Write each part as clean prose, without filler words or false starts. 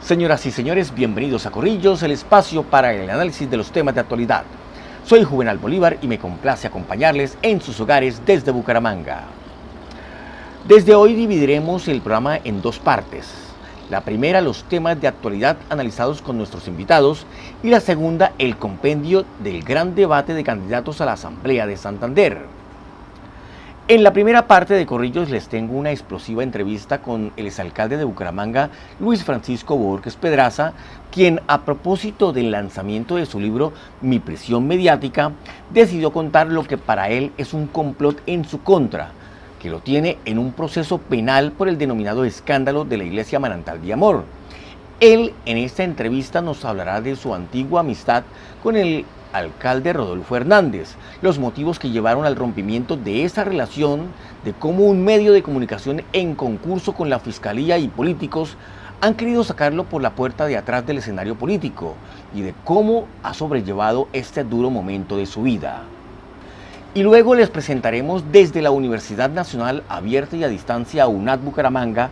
Señoras y señores, bienvenidos a Corrillos, el espacio para el análisis de los temas de actualidad. Soy Juvenal Bolívar y me complace acompañarles en sus hogares desde Bucaramanga. Desde hoy dividiremos el programa en dos partes. La primera, los temas de actualidad analizados con nuestros invitados, y la segunda, el compendio del gran debate de candidatos a la Asamblea de Santander. En la primera parte de Corrillos les tengo una explosiva entrevista con el exalcalde de Bucaramanga, Luis Francisco Bohórquez Pedraza, quien, a propósito del lanzamiento de su libro Mi prisión mediática, decidió contar lo que para él es un complot en su contra, que lo tiene en un proceso penal por el denominado escándalo de la Iglesia Manantial de Amor. Él, en esta entrevista, nos hablará de su antigua amistad con el alcalde Rodolfo Hernández, los motivos que llevaron al rompimiento de esa relación, de cómo un medio de comunicación en concurso con la fiscalía y políticos han querido sacarlo por la puerta de atrás del escenario político y de cómo ha sobrellevado este duro momento de su vida. Y luego les presentaremos desde la Universidad Nacional Abierta y a Distancia UNAD Bucaramanga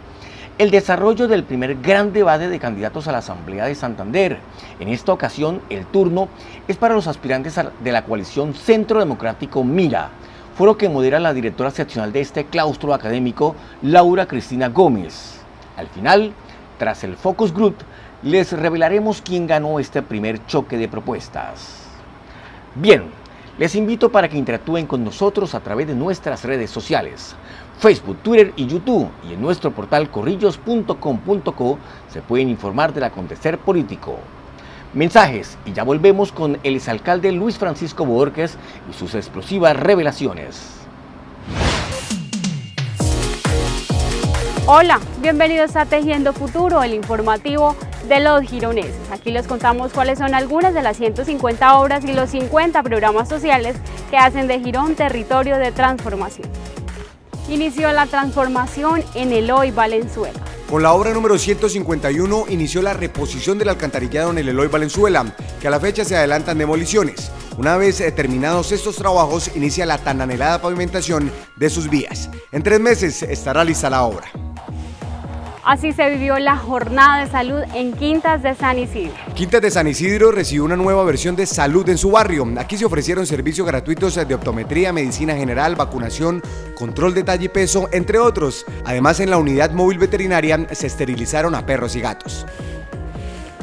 el desarrollo del primer gran debate de candidatos a la Asamblea de Santander. En esta ocasión, el turno es para los aspirantes de la coalición Centro Democrático Mira, foro que modera la directora seccional de este claustro académico, Laura Cristina Gómez. Al final, tras el focus group, les revelaremos quién ganó este primer choque de propuestas. Bien, les invito para que interactúen con nosotros a través de nuestras redes sociales, Facebook, Twitter y YouTube, y en nuestro portal corrillos.com.co se pueden informar del acontecer político. Mensajes y ya volvemos con el exalcalde Luis Francisco Bohórquez y sus explosivas revelaciones. Hola, bienvenidos a Tejiendo Futuro, el informativo de los gironeses. Aquí les contamos cuáles son algunas de las 150 obras y los 50 programas sociales que hacen de Girón territorio de transformación. Inició la transformación en Eloy Valenzuela. Con la obra número 151 inició la reposición del alcantarillado en el Eloy Valenzuela, que a la fecha se adelantan demoliciones. Una vez terminados estos trabajos, inicia la tan anhelada pavimentación de sus vías. En 3 meses estará lista la obra. Así se vivió la jornada de salud en Quintas de San Isidro. Quintas de San Isidro recibió una nueva versión de salud en su barrio. Aquí se ofrecieron servicios gratuitos de optometría, medicina general, vacunación, control de talla y peso, entre otros. Además, en la unidad móvil veterinaria se esterilizaron a perros y gatos.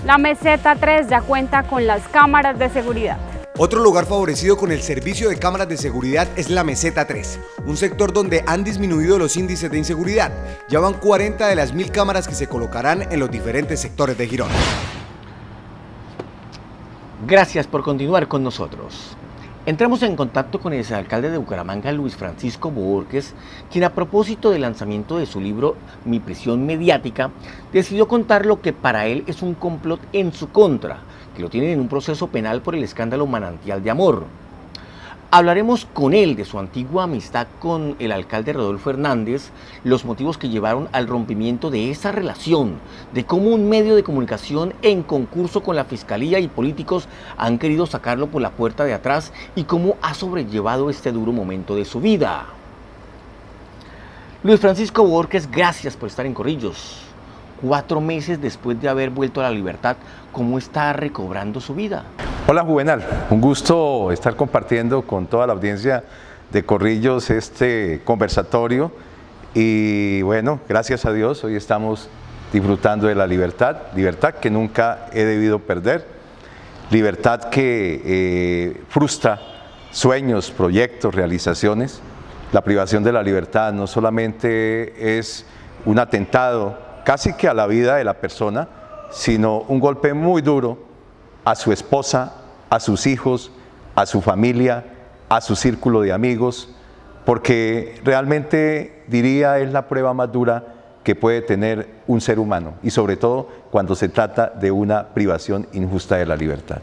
La meseta 3 ya cuenta con las cámaras de seguridad. Otro lugar favorecido con el servicio de cámaras de seguridad es la meseta 3, un sector donde han disminuido los índices de inseguridad. Ya van 40 de las 1000 cámaras que se colocarán en los diferentes sectores de Girón. Gracias por continuar con nosotros. Entramos en contacto con el exalcalde de Bucaramanga, Luis Francisco Bohórquez, quien, a propósito del lanzamiento de su libro Mi prisión mediática, decidió contar lo que para él es un complot en su contra, que lo tienen en un proceso penal por el escándalo Manantial de Amor. Hablaremos con él de su antigua amistad con el alcalde Rodolfo Hernández, los motivos que llevaron al rompimiento de esa relación, de cómo un medio de comunicación en concurso con la fiscalía y políticos han querido sacarlo por la puerta de atrás y cómo ha sobrellevado este duro momento de su vida. Luis Francisco Bohórquez, gracias por estar en Corrillos. 4 meses después de haber vuelto a la libertad, ¿cómo está recobrando su vida? Hola Juvenal, un gusto estar compartiendo con toda la audiencia de Corrillos este conversatorio y bueno, gracias a Dios hoy estamos disfrutando de la libertad que nunca he debido perder, libertad que frustra sueños, proyectos, realizaciones. La privación de la libertad no solamente es un atentado casi que a la vida de la persona, sino un golpe muy duro a su esposa, a sus hijos, a su familia, a su círculo de amigos, porque realmente diría es la prueba más dura que puede tener un ser humano y sobre todo cuando se trata de una privación injusta de la libertad.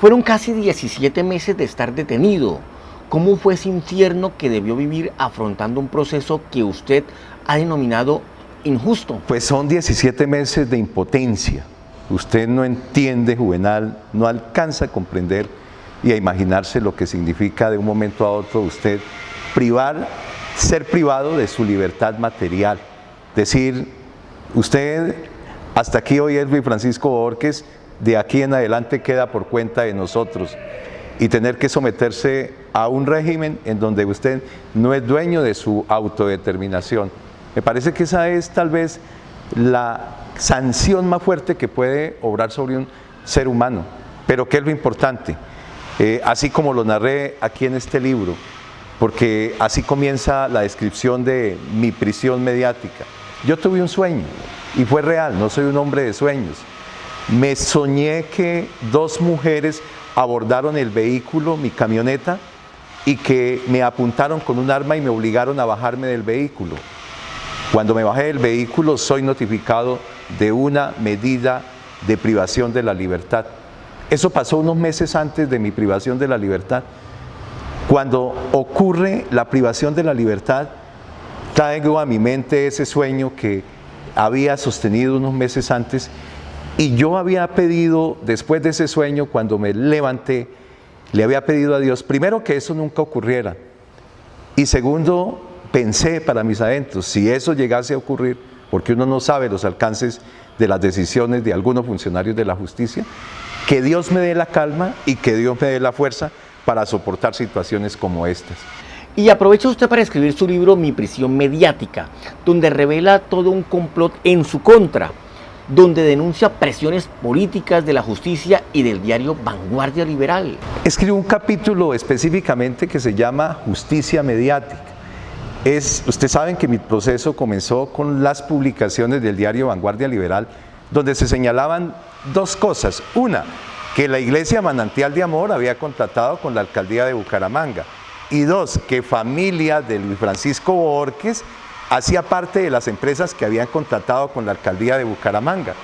Fueron casi 17 meses de estar detenido. ¿Cómo fue ese infierno que debió vivir afrontando un proceso que usted ha denominado injusto? Pues son 17 meses de impotencia. Usted no entiende, Juvenal, no alcanza a comprender y a imaginarse lo que significa de un momento a otro usted ser privado de su libertad material. Decir, usted Hasta aquí hoy es Luis Francisco Bohórquez, de aquí en adelante queda por cuenta de nosotros. Y tener que someterse a un régimen en donde usted no es dueño de su autodeterminación. Me parece que esa es tal vez la sanción más fuerte que puede obrar sobre un ser humano. Pero ¿qué es lo importante? Así como lo narré aquí en este libro, porque así comienza la descripción de mi prisión mediática. Yo tuve un sueño y fue real, no soy un hombre de sueños. Me soñé que dos mujeres abordaron el vehículo, mi camioneta, y que me apuntaron con un arma y me obligaron a bajarme del vehículo. Cuando me bajé del vehículo soy notificado de una medida de privación de la libertad. Eso pasó unos meses antes de mi privación de la libertad. Cuando ocurre la privación de la libertad, traigo a mi mente ese sueño que había sostenido unos meses antes, y yo había pedido, después de ese sueño, cuando me levanté, le había pedido a Dios, primero, que eso nunca ocurriera, y segundo, pensé para mis adentros, si eso llegase a ocurrir, porque uno no sabe los alcances de las decisiones de algunos funcionarios de la justicia, que Dios me dé la calma y que Dios me dé la fuerza para soportar situaciones como estas. Y aprovecha usted para escribir su libro Mi prisión mediática, donde revela todo un complot en su contra, donde denuncia presiones políticas de la justicia y del diario Vanguardia Liberal. Escribo un capítulo específicamente que se llama Justicia Mediática. Ustedes saben que mi proceso comenzó con las publicaciones del diario Vanguardia Liberal, donde se señalaban dos cosas. Una, que la Iglesia Manantial de Amor había contratado con la alcaldía de Bucaramanga. Y dos, que familia de Luis Francisco Bohórquez hacía parte de las empresas que habían contratado con la alcaldía de Bucaramanga.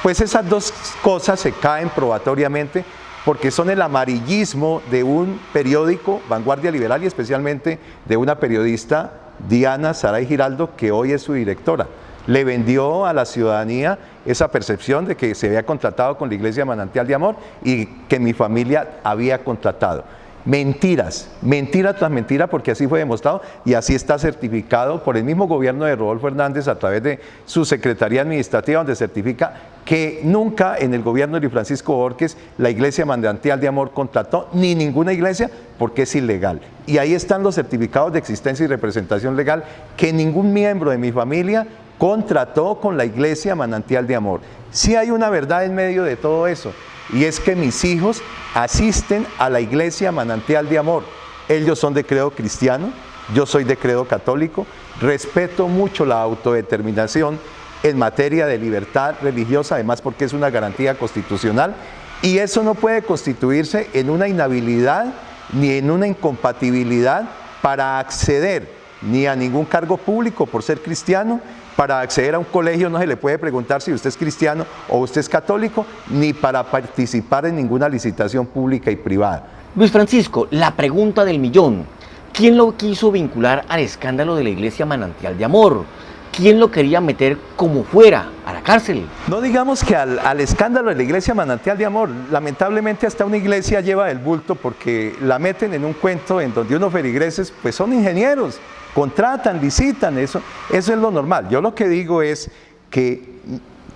Pues esas dos cosas se caen probatoriamente porque son el amarillismo de un periódico, Vanguardia Liberal, y especialmente de una periodista, Diana Saray Giraldo, que hoy es su directora. Le vendió a la ciudadanía esa percepción de que se había contratado con la Iglesia Manantial de Amor y que mi familia había contratado. Mentiras, mentira tras mentira, porque así fue demostrado y así está certificado por el mismo gobierno de Rodolfo Hernández a través de su Secretaría Administrativa, donde certifica que nunca en el gobierno de Luis Francisco Bohórquez la Iglesia Manantial de Amor contrató, ni ninguna iglesia, porque es ilegal. Y ahí están los certificados de existencia y representación legal, que ningún miembro de mi familia contrató con la Iglesia Manantial de Amor. Sí hay una verdad en medio de todo eso, y es que mis hijos asisten a la Iglesia Manantial de Amor. Ellos son de credo cristiano, yo soy de credo católico, respeto mucho la autodeterminación en materia de libertad religiosa, además porque es una garantía constitucional, y eso no puede constituirse en una inhabilidad ni en una incompatibilidad para acceder ni a ningún cargo público por ser cristiano. Para acceder a un colegio no se le puede preguntar si usted es cristiano o usted es católico, ni para participar en ninguna licitación pública y privada. Luis Francisco, la pregunta del millón. ¿Quién lo quiso vincular al escándalo de la Iglesia Manantial de Amor? ¿Quién lo quería meter como fuera, a la cárcel? No digamos que al escándalo de la Iglesia Manantial de Amor. Lamentablemente hasta una iglesia lleva el bulto porque la meten en un cuento en donde unos feligreses pues son ingenieros, contratan, licitan, eso es lo normal. Yo lo que digo es que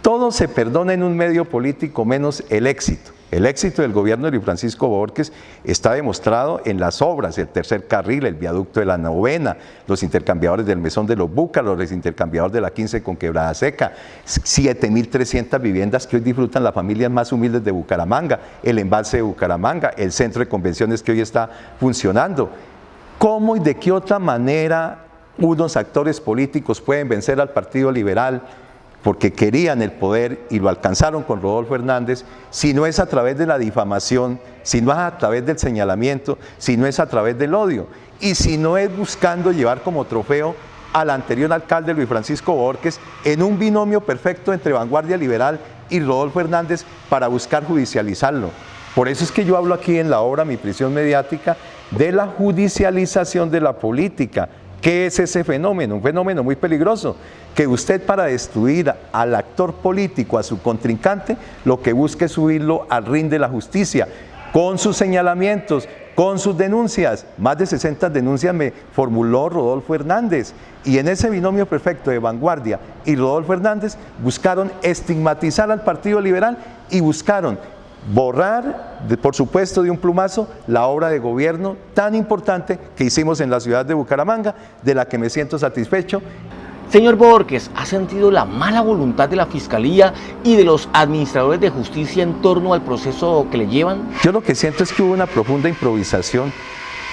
todo se perdona en un medio político menos el éxito. El éxito del gobierno de Luis Francisco Bohórquez está demostrado en las obras, el tercer carril, el viaducto de la Novena, los intercambiadores del Mesón de los Búcaros, los intercambiadores de la 15 con Quebrada Seca, 7.300 viviendas que hoy disfrutan las familias más humildes de Bucaramanga, el embalse de Bucaramanga, el centro de convenciones que hoy está funcionando. ¿Cómo y de qué otra manera unos actores políticos pueden vencer al Partido Liberal? Porque querían el poder y lo alcanzaron con Rodolfo Hernández, si no es a través de la difamación, si no es a través del señalamiento, si no es a través del odio, y si no es buscando llevar como trofeo al anterior alcalde Luis Francisco Bohórquez en un binomio perfecto entre Vanguardia Liberal y Rodolfo Hernández para buscar judicializarlo. Por eso es que yo hablo aquí en la obra Mi prisión mediática de la judicialización de la política. ¿Qué es ese fenómeno? Un fenómeno muy peligroso, que usted para destruir al actor político, a su contrincante, lo que busca es subirlo al ring de la justicia. con sus señalamientos, con sus denuncias. Más de 60 denuncias me formuló Rodolfo Hernández. Y en ese binomio perfecto de Vanguardia y Rodolfo Hernández buscaron estigmatizar al Partido Liberal y buscaron borrar, por supuesto de un plumazo, la obra de gobierno tan importante que hicimos en la ciudad de Bucaramanga, de la que me siento satisfecho. Señor Borges, ¿ha sentido la mala voluntad de la Fiscalía y de los administradores de justicia en torno al proceso que le llevan? Yo lo que siento es que hubo una profunda improvisación,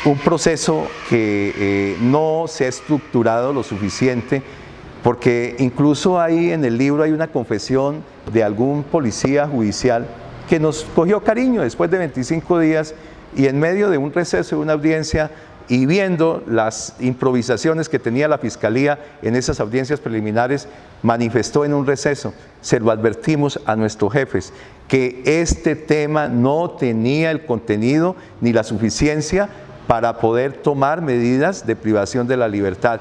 un proceso que no se ha estructurado lo suficiente, porque incluso ahí en el libro hay una confesión de algún policía judicial que nos cogió cariño después de 25 días y en medio de un receso de una audiencia y viendo las improvisaciones que tenía la Fiscalía en esas audiencias preliminares, manifestó en un receso, se lo advertimos a nuestros jefes, que este tema no tenía el contenido ni la suficiencia para poder tomar medidas de privación de la libertad,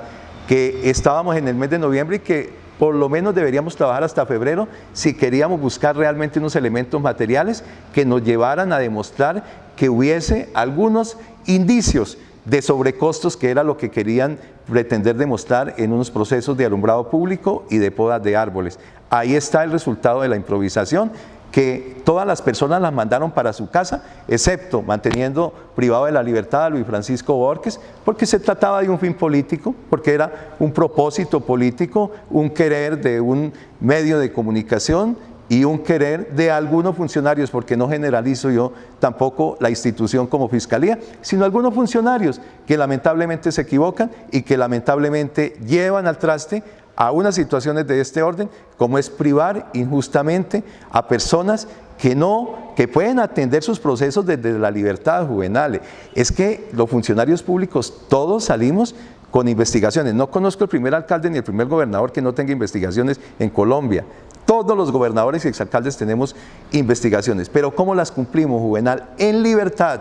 que estábamos en el mes de noviembre y que por lo menos deberíamos trabajar hasta febrero si queríamos buscar realmente unos elementos materiales que nos llevaran a demostrar que hubiese algunos indicios de sobrecostos, que era lo que querían pretender demostrar en unos procesos de alumbrado público y de podas de árboles. Ahí está el resultado de la improvisación, que todas las personas las mandaron para su casa, excepto manteniendo privado de la libertad a Luis Francisco Borges, porque se trataba de un fin político, porque era un propósito político, un querer de un medio de comunicación y un querer de algunos funcionarios, porque no generalizo yo tampoco la institución como Fiscalía, sino algunos funcionarios que lamentablemente se equivocan y que lamentablemente llevan al traste a unas situaciones de este orden, como es privar injustamente a personas que pueden atender sus procesos desde la libertad juvenil. Es que los funcionarios públicos todos salimos con investigaciones. No conozco el primer alcalde ni el primer gobernador que no tenga investigaciones en Colombia. Todos los gobernadores y exalcaldes tenemos investigaciones, pero ¿cómo las cumplimos, Juvenal? En libertad.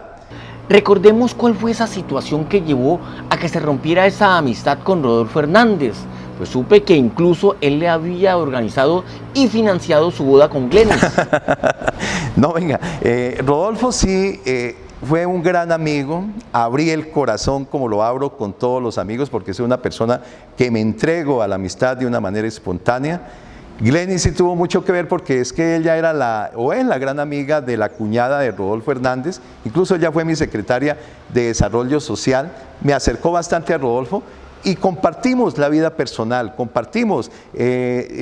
Recordemos cuál fue esa situación que llevó a que se rompiera esa amistad con Rodolfo Hernández. Pues supe que incluso él le había organizado y financiado su boda con Glenis. No, venga, Rodolfo sí fue un gran amigo, abrí el corazón como lo abro con todos los amigos, porque soy una persona que me entrego a la amistad de una manera espontánea. Glenis sí tuvo mucho que ver porque es que ella era es la gran amiga de la cuñada de Rodolfo Hernández, incluso ella fue mi secretaria de Desarrollo Social, me acercó bastante a Rodolfo y compartimos la vida personal, compartimos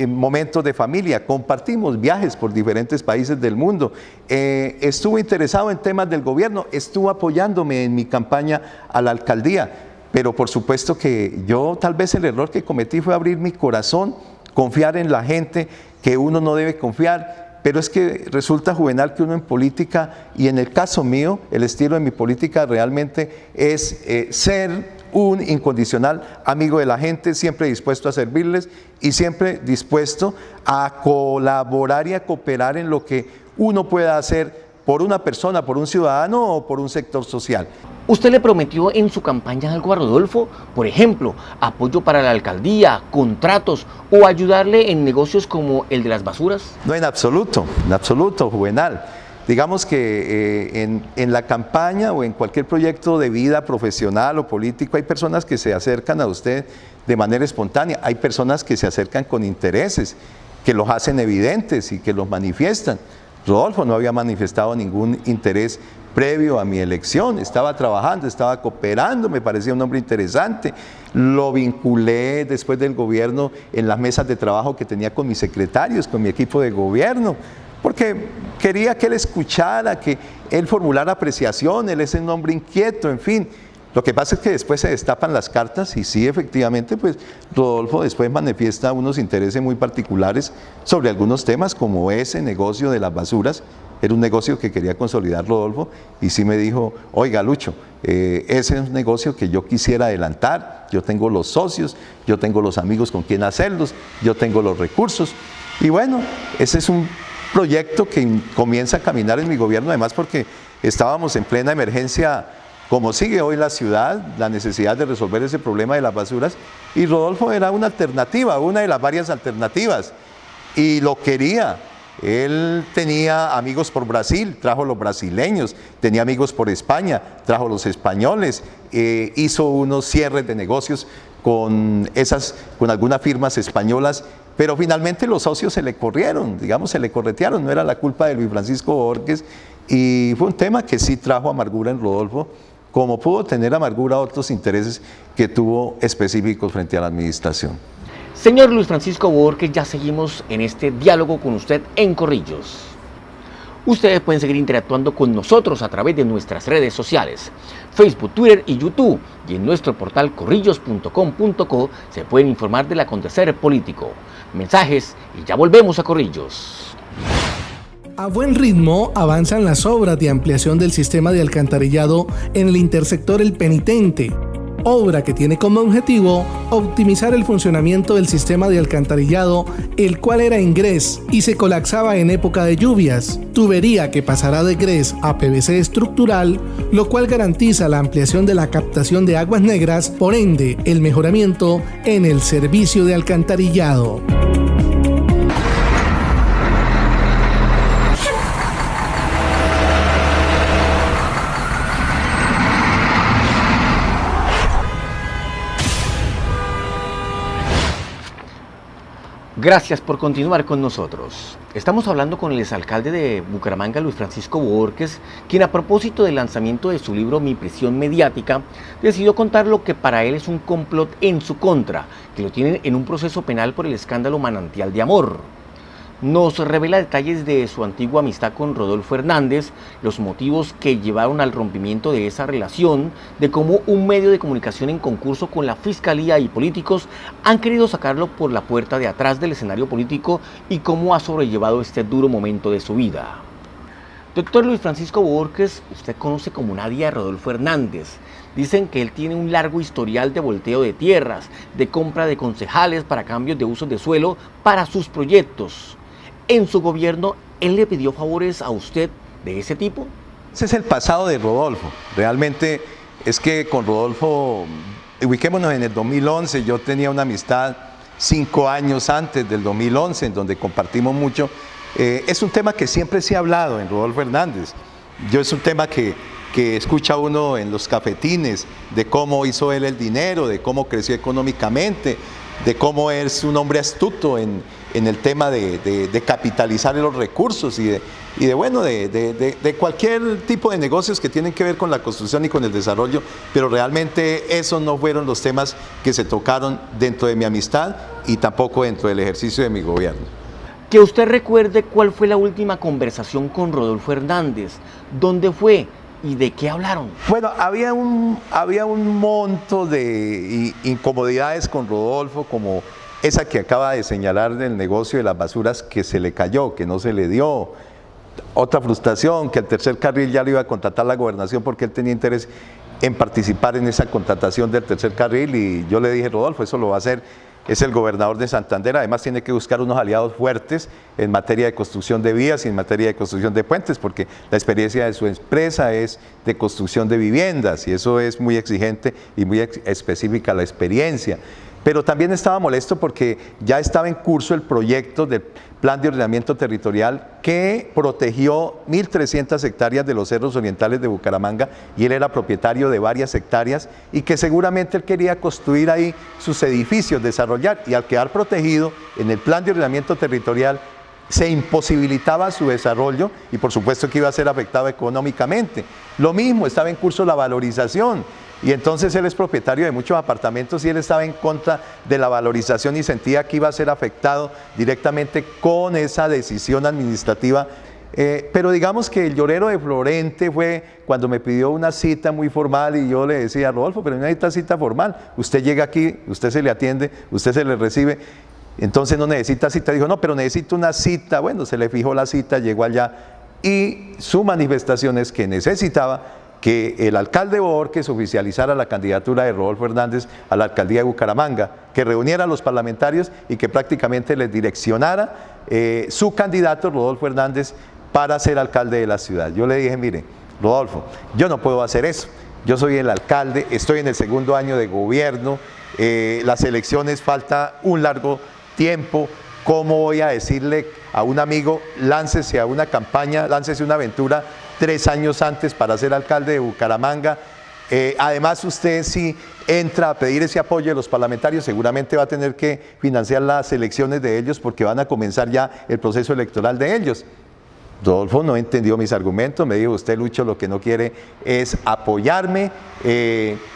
momentos de familia, compartimos viajes por diferentes países del mundo, estuvo interesado en temas del gobierno, estuvo apoyándome en mi campaña a la alcaldía, pero por supuesto que yo tal vez el error que cometí fue abrir mi corazón, confiar en la gente que uno no debe confiar, pero es que resulta, Juvenal, que uno en política, y en el caso mío, el estilo de mi política realmente es ser un incondicional amigo de la gente, siempre dispuesto a servirles y siempre dispuesto a colaborar y a cooperar en lo que uno pueda hacer por una persona, por un ciudadano o por un sector social. ¿Usted le prometió en su campaña algo a Rodolfo? Por ejemplo, apoyo para la alcaldía, contratos o ayudarle en negocios como el de las basuras. No, en absoluto, Juvenal. Digamos que en la campaña o en cualquier proyecto de vida profesional o político hay personas que se acercan a usted de manera espontánea, hay personas que se acercan con intereses, que los hacen evidentes y que los manifiestan. Rodolfo no había manifestado ningún interés previo a mi elección, estaba trabajando, estaba cooperando, me parecía un hombre interesante, lo vinculé después del gobierno en las mesas de trabajo que tenía con mis secretarios, con mi equipo de gobierno, porque quería que él escuchara, que él formulara apreciación, él es un hombre inquieto, en fin. Lo que pasa es que después se destapan las cartas y sí, efectivamente, pues Rodolfo después manifiesta unos intereses muy particulares sobre algunos temas, como ese negocio de las basuras. Era un negocio que quería consolidar Rodolfo y sí me dijo, oiga Lucho, ese es un negocio que yo quisiera adelantar, yo tengo los socios, yo tengo los amigos con quien hacerlos, yo tengo los recursos. Y bueno, ese es un proyecto que comienza a caminar en mi gobierno, además porque estábamos en plena emergencia, como sigue hoy la ciudad, la necesidad de resolver ese problema de las basuras, y Rodolfo era una alternativa, una de las varias alternativas, y lo quería, Él tenía amigos por Brasil, trajo los brasileños, tenía amigos por España, trajo los españoles, hizo unos cierres de negocios con algunas firmas españolas, pero finalmente los socios se le corrieron, digamos, se le corretearon, no era la culpa de Luis Francisco Bohórquez, y fue un tema que sí trajo amargura en Rodolfo, como pudo tener amargura otros intereses que tuvo específicos frente a la administración. Señor Luis Francisco Bohórquez, ya seguimos en este diálogo con usted en Corrillos. Ustedes pueden seguir interactuando con nosotros a través de nuestras redes sociales, Facebook, Twitter y YouTube, y en nuestro portal corrillos.com.co se pueden informar del acontecer político. Mensajes y ya volvemos a Corrillos. A buen ritmo avanzan las obras de ampliación del sistema de alcantarillado en el intersector El Penitente, obra que tiene como objetivo optimizar el funcionamiento del sistema de alcantarillado, el cual era en grés y se colapsaba en época de lluvias, tubería que pasará de grés a PVC estructural, lo cual garantiza la ampliación de la captación de aguas negras, por ende el mejoramiento en el servicio de alcantarillado. Gracias por continuar con nosotros. Estamos hablando con el exalcalde de Bucaramanga, Luis Francisco Bohórquez, quien a propósito del lanzamiento de su libro Mi Prisión Mediática, decidió contar lo que para él es un complot en su contra, que lo tienen en un proceso penal por el escándalo Manantial de Amor. Nos revela detalles de su antigua amistad con Rodolfo Hernández, los motivos que llevaron al rompimiento de esa relación, de cómo un medio de comunicación en concurso con la Fiscalía y políticos han querido sacarlo por la puerta de atrás del escenario político y cómo ha sobrellevado este duro momento de su vida. Doctor Luis Francisco Bohórquez, usted conoce como nadie a Rodolfo Hernández. Dicen que él tiene un largo historial de volteo de tierras, de compra de concejales para cambios de usos de suelo para sus proyectos. ¿En su gobierno él le pidió favores a usted de ese tipo? Ese es el pasado de Rodolfo. Realmente es que con Rodolfo, ubiquémonos en el 2011, yo tenía una amistad 5 años antes del 2011, en donde compartimos mucho. Es un tema que siempre se ha hablado en Rodolfo Hernández. Es un tema que escucha uno en los cafetines, de cómo hizo él el dinero, de cómo creció económicamente, de cómo es un hombre astuto en el tema de capitalizar los recursos y de cualquier tipo de negocios que tienen que ver con la construcción y con el desarrollo, pero realmente esos no fueron los temas que se tocaron dentro de mi amistad y tampoco dentro del ejercicio de mi gobierno. Que usted recuerde cuál fue la última conversación con Rodolfo Hernández, dónde fue y de qué hablaron. Bueno, había un monto de incomodidades con Rodolfo, como esa que acaba de señalar del negocio de las basuras, que se le cayó, que no se le dio. Otra frustración, que el tercer carril ya lo iba a contratar la gobernación porque él tenía interés en participar en esa contratación del tercer carril, y yo le dije, Rodolfo, eso lo va a hacer, es el gobernador de Santander, además tiene que buscar unos aliados fuertes en materia de construcción de vías y en materia de construcción de puentes, porque la experiencia de su empresa es de construcción de viviendas y eso es muy exigente y muy específica la experiencia. Pero también estaba molesto porque ya estaba en curso el proyecto del Plan de Ordenamiento Territorial que protegió 1.300 hectáreas de los cerros orientales de Bucaramanga, y él era propietario de varias hectáreas y que seguramente él quería construir ahí sus edificios, desarrollar, y al quedar protegido en el Plan de Ordenamiento Territorial se imposibilitaba su desarrollo y por supuesto que iba a ser afectado económicamente. Lo mismo, estaba en curso la valorización. Y entonces él es propietario de muchos apartamentos y él estaba en contra de la valorización y sentía que iba a ser afectado directamente con esa decisión administrativa. Pero digamos que el llorero de Florente fue cuando me pidió una cita muy formal y yo le decía, Rodolfo, pero no necesita cita formal. Usted llega aquí, usted se le atiende, usted se le recibe, entonces no necesita cita. Dijo, no, pero necesito una cita. Bueno, se le fijó la cita, llegó allá y su manifestación es que necesitaba que el alcalde Bohórquez oficializara la candidatura de Rodolfo Hernández a la alcaldía de Bucaramanga, que reuniera a los parlamentarios y que prácticamente les direccionara su candidato Rodolfo Hernández para ser alcalde de la ciudad. Yo le dije, mire, Rodolfo, yo no puedo hacer eso, yo soy el alcalde, estoy en el 2º año de gobierno, las elecciones falta un largo tiempo, ¿Cómo voy a decirle a un amigo, láncese a una campaña, láncese una aventura 3 años antes para ser alcalde de Bucaramanga? Además, usted si entra a pedir ese apoyo de los parlamentarios, seguramente va a tener que financiar las elecciones de ellos porque van a comenzar ya el proceso electoral de ellos. Rodolfo no entendió mis argumentos, me dijo, usted, Lucho, lo que no quiere es apoyarme,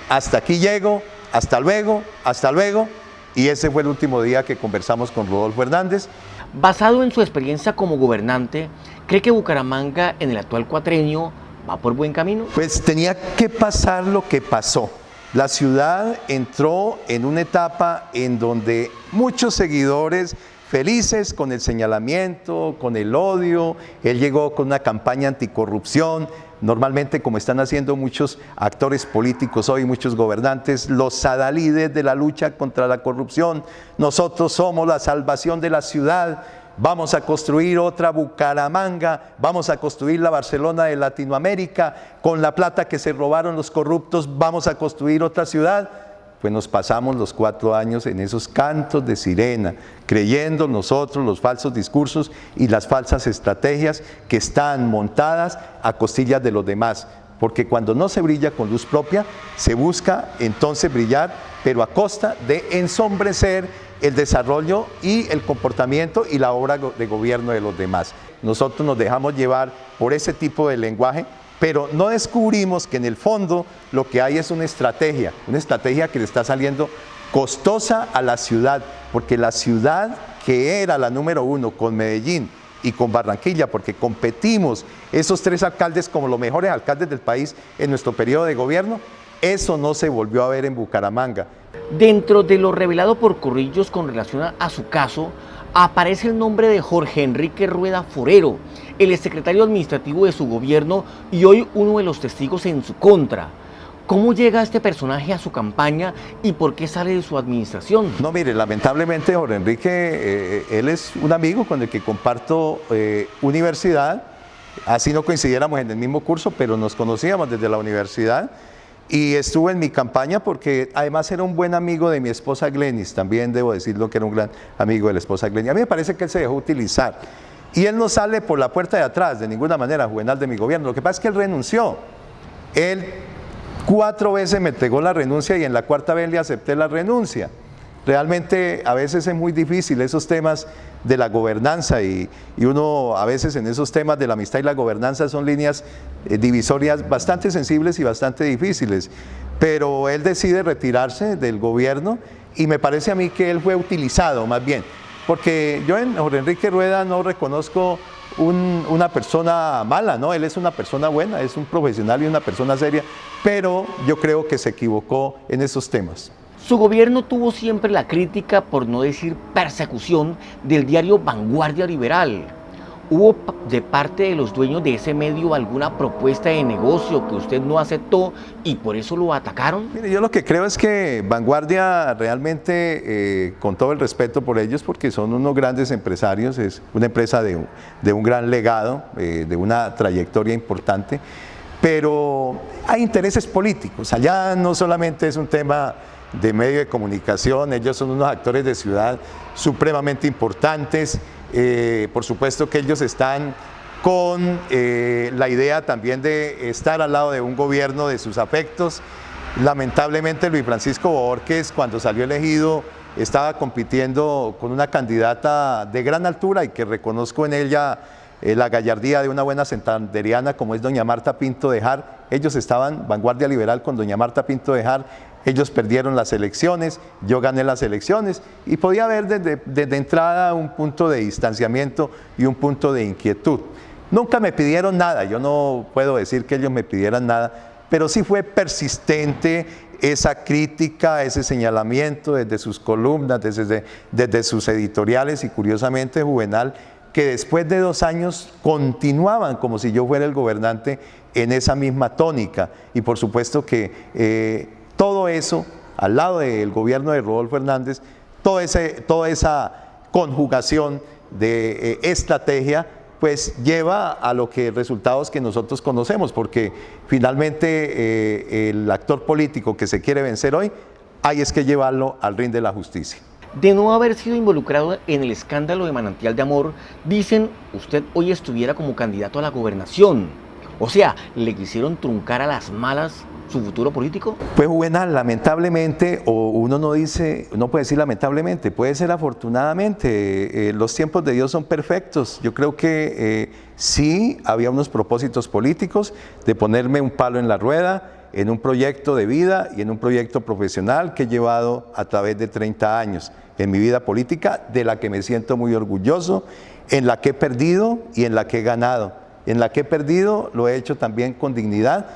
hasta aquí llego, hasta luego, y ese fue el último día que conversamos con Rodolfo Hernández. Basado en su experiencia como gobernante, ¿cree que Bucaramanga en el actual cuatrenio va por buen camino? Pues tenía que pasar lo que pasó. La ciudad entró en una etapa en donde muchos seguidores felices con el señalamiento, con el odio, él llegó con una campaña anticorrupción. Normalmente, como están haciendo muchos actores políticos hoy, muchos gobernantes, los adalides de la lucha contra la corrupción, nosotros somos la salvación de la ciudad, vamos a construir otra Bucaramanga, vamos a construir la Barcelona de Latinoamérica, con la plata que se robaron los corruptos vamos a construir otra ciudad. Pues nos pasamos los 4 años en esos cantos de sirena, creyendo nosotros los falsos discursos y las falsas estrategias que están montadas a costillas de los demás. Porque cuando no se brilla con luz propia, se busca entonces brillar, pero a costa de ensombrecer el desarrollo y el comportamiento y la obra de gobierno de los demás. Nosotros nos dejamos llevar por ese tipo de lenguaje, pero no descubrimos que en el fondo lo que hay es una estrategia que le está saliendo costosa a la ciudad, porque la ciudad que era la número 1 con Medellín y con Barranquilla, porque competimos esos 3 alcaldes como los mejores alcaldes del país en nuestro periodo de gobierno, eso no se volvió a ver en Bucaramanga. Dentro de lo revelado por Corrillos con relación a su caso, aparece el nombre de Jorge Enrique Rueda Forero, el exsecretario administrativo de su gobierno y hoy uno de los testigos en su contra. ¿Cómo llega este personaje a su campaña y por qué sale de su administración? No, mire, lamentablemente Jorge Enrique, él es un amigo con el que comparto universidad, así no coincidiéramos en el mismo curso, pero nos conocíamos desde la universidad. Y estuvo en mi campaña porque además era un buen amigo de mi esposa Glenis, también debo decirlo que era un gran amigo de la esposa Glenis. A mí me parece que él se dejó utilizar y él no sale por la puerta de atrás de ninguna manera, Juvenal, de mi gobierno. Lo que pasa es que él renunció. Él 4 veces me entregó la renuncia y en la 4ª vez le acepté la renuncia. Realmente a veces es muy difícil esos temas de la gobernanza y uno a veces en esos temas de la amistad y la gobernanza son líneas divisorias bastante sensibles y bastante difíciles, pero él decide retirarse del gobierno y me parece a mí que él fue utilizado más bien, porque yo en Jorge Enrique Rueda no reconozco una persona mala, ¿no? Él es una persona buena, es un profesional y una persona seria, pero yo creo que se equivocó en esos temas. Su gobierno tuvo siempre la crítica, por no decir persecución, del diario Vanguardia Liberal. ¿Hubo de parte de los dueños de ese medio alguna propuesta de negocio que usted no aceptó y por eso lo atacaron? Mire, yo lo que creo es que Vanguardia realmente, con todo el respeto por ellos, porque son unos grandes empresarios, es una empresa de un gran legado, de una trayectoria importante, pero hay intereses políticos. Allá no solamente es un tema de medio de comunicación, ellos son unos actores de ciudad supremamente importantes. Por supuesto que ellos están con la idea también de estar al lado de un gobierno de sus afectos. Lamentablemente Luis Francisco Borges, cuando salió elegido, estaba compitiendo con una candidata de gran altura y que reconozco en ella la gallardía de una buena santanderiana como es doña Marta Pinto de Jar. Ellos estaban, Vanguardia Liberal, con doña Marta Pinto de Jar. Ellos perdieron las elecciones, yo gané las elecciones y podía haber desde entrada un punto de distanciamiento y un punto de inquietud. Nunca me pidieron nada, yo no puedo decir que ellos me pidieran nada, pero sí fue persistente esa crítica, ese señalamiento desde sus columnas, desde sus editoriales y curiosamente Juvenal, que después de 2 años continuaban como si yo fuera el gobernante en esa misma tónica y por supuesto que todo eso, al lado del gobierno de Rodolfo Hernández, toda esa conjugación de estrategia, pues lleva a resultados que nosotros conocemos, porque finalmente el actor político que se quiere vencer hoy, hay es que llevarlo al ring de la justicia. De no haber sido involucrado en el escándalo de Manantial de Amor, dicen, usted hoy estuviera como candidato a la gobernación. O sea, ¿le quisieron truncar a las malas su futuro político? Pues Juvenal, lamentablemente, o uno no puede decir lamentablemente, puede ser afortunadamente, los tiempos de Dios son perfectos. Yo creo que sí había unos propósitos políticos de ponerme un palo en la rueda, en un proyecto de vida y en un proyecto profesional que he llevado a través de 30 años en mi vida política, de la que me siento muy orgulloso, en la que he perdido y en la que he ganado. En la que he perdido lo he hecho también con dignidad,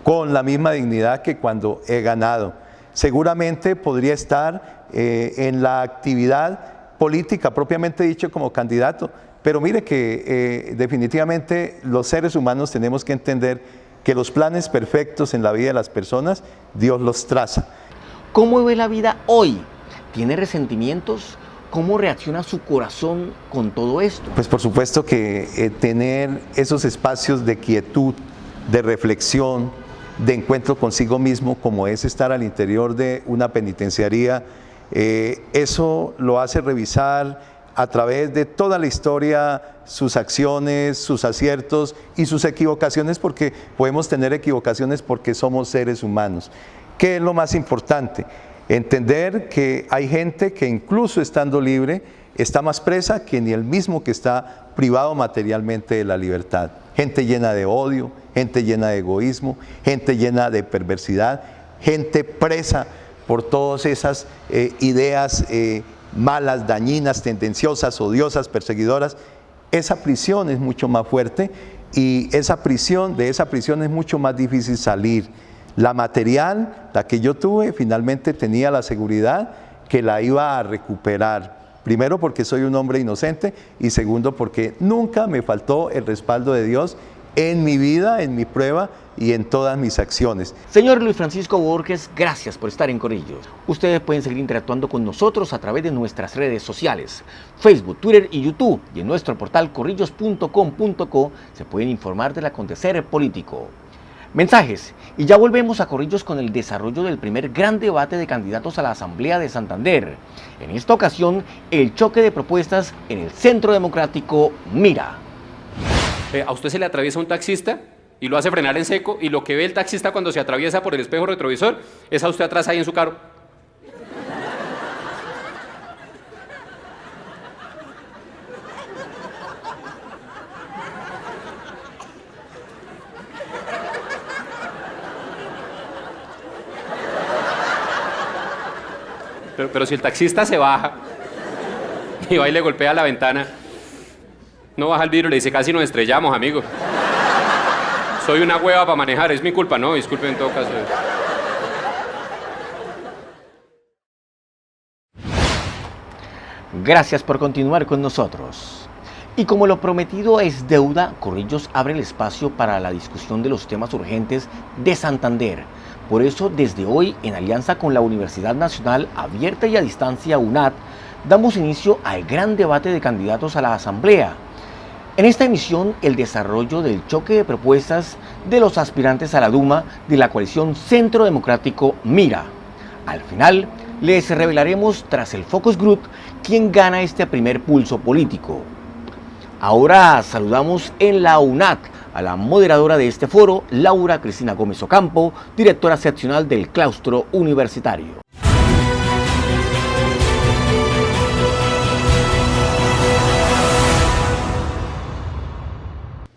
con la misma dignidad que cuando he ganado. Seguramente podría estar en la actividad política, propiamente dicho, como candidato, pero mire que definitivamente los seres humanos tenemos que entender que los planes perfectos en la vida de las personas, Dios los traza. ¿Cómo ve la vida hoy? ¿Tiene resentimientos? ¿Cómo reacciona su corazón con todo esto? Pues por supuesto que tener esos espacios de quietud, de reflexión, de encuentro consigo mismo, como es estar al interior de una penitenciaría, eso lo hace revisar a través de toda la historia sus acciones, sus aciertos y sus equivocaciones, porque podemos tener equivocaciones porque somos seres humanos. ¿Qué es lo más importante? Entender que hay gente que incluso estando libre está más presa que ni el mismo que está privado materialmente de la libertad. Gente llena de odio, gente llena de egoísmo, gente llena de perversidad, gente presa por todas esas ideas malas, dañinas, tendenciosas, odiosas, perseguidoras. Esa prisión es mucho más fuerte y de esa prisión es mucho más difícil salir. La material, la que yo tuve, finalmente tenía la seguridad que la iba a recuperar. Primero porque soy un hombre inocente y segundo porque nunca me faltó el respaldo de Dios en mi vida, en mi prueba y en todas mis acciones. Señor Luis Francisco Borges, gracias por estar en Corrillos. Ustedes pueden seguir interactuando con nosotros a través de nuestras redes sociales, Facebook, Twitter y YouTube, y en nuestro portal corrillos.com.co se pueden informar del acontecer político. Mensajes, y ya volvemos a Corrillos con el desarrollo del primer gran debate de candidatos a la Asamblea de Santander. En esta ocasión, el choque de propuestas en el Centro Democrático Mira. A usted se le atraviesa un taxista y lo hace frenar en seco, y lo que ve el taxista cuando se atraviesa por el espejo retrovisor es a usted atrás ahí en su carro. Pero si el taxista se baja y va y le golpea la ventana, no baja el vidrio y le dice, casi nos estrellamos, amigo. Soy una hueva para manejar, es mi culpa. No, disculpen en todo caso. Gracias por continuar con nosotros. Y como lo prometido es deuda, Corrillos abre el espacio para la discusión de los temas urgentes de Santander. Por eso, desde hoy, en alianza con la Universidad Nacional Abierta y a Distancia, UNAD, damos inicio al gran debate de candidatos a la Asamblea. En esta emisión, el desarrollo del choque de propuestas de los aspirantes a la Duma de la coalición Centro Democrático Mira. Al final, les revelaremos, tras el Focus Group, quién gana este primer pulso político. Ahora saludamos en la UNAD a la moderadora de este foro, Laura Cristina Gómez Ocampo, directora seccional del Claustro Universitario.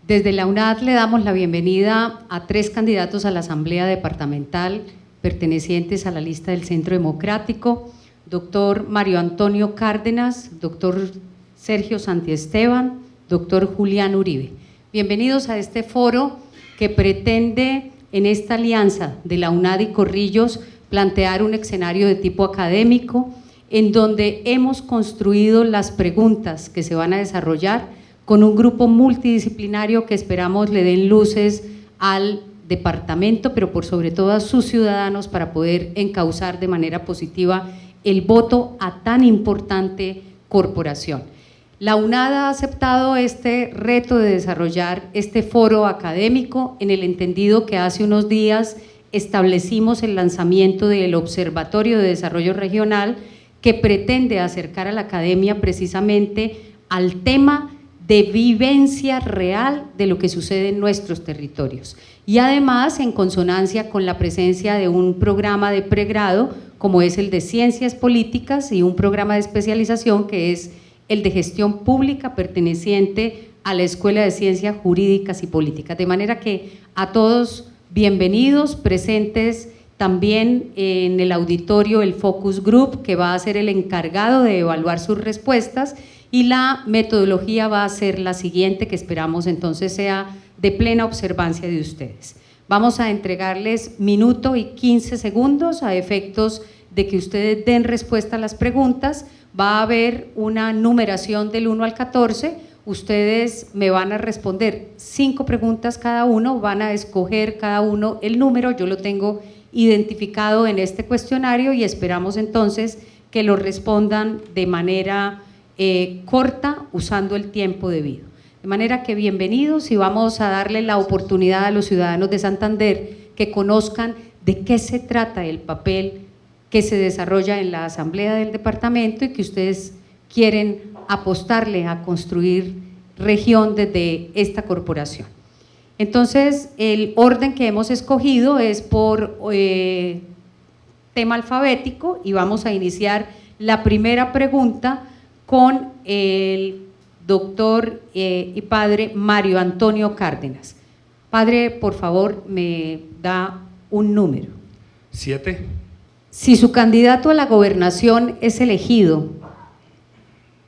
Desde la UNAD le damos la bienvenida a 3 candidatos a la Asamblea Departamental pertenecientes a la lista del Centro Democrático, doctor Mario Antonio Cárdenas, doctor Sergio Santiesteban, doctor Julián Uribe. Bienvenidos a este foro que pretende, en esta alianza de la UNAD y Corrillos, plantear un escenario de tipo académico en donde hemos construido las preguntas que se van a desarrollar con un grupo multidisciplinario que esperamos le den luces al departamento, pero por sobre todo a sus ciudadanos, para poder encauzar de manera positiva el voto a tan importante corporación. La UNAD ha aceptado este reto de desarrollar este foro académico en el entendido que hace unos días establecimos el lanzamiento del Observatorio de Desarrollo Regional, que pretende acercar a la academia precisamente al tema de vivencia real de lo que sucede en nuestros territorios. Y además, en consonancia con la presencia de un programa de pregrado, como es el de Ciencias Políticas, y un programa de especialización que es el de Gestión Pública, perteneciente a la Escuela de Ciencias Jurídicas y Políticas. De manera que a todos bienvenidos, presentes también en el auditorio el Focus Group, que va a ser el encargado de evaluar sus respuestas, y la metodología va a ser la siguiente, que esperamos entonces sea de plena observancia de ustedes. Vamos a entregarles 1 minuto y 15 segundos a efectos de que ustedes den respuesta a las preguntas. Va a haber una numeración del 1 al 14, ustedes me van a responder 5 preguntas cada uno, van a escoger cada uno el número, yo lo tengo identificado en este cuestionario y esperamos entonces que lo respondan de manera corta, usando el tiempo debido. De manera que bienvenidos, y vamos a darle la oportunidad a los ciudadanos de Santander que conozcan de qué se trata el papel que se desarrolla en la Asamblea del Departamento y que ustedes quieren apostarle a construir región desde esta corporación. Entonces, el orden que hemos escogido es por tema alfabético, y vamos a iniciar la primera pregunta con el doctor y padre Mario Antonio Cárdenas. Padre, por favor, me da un número. 7. Si su candidato a la gobernación es elegido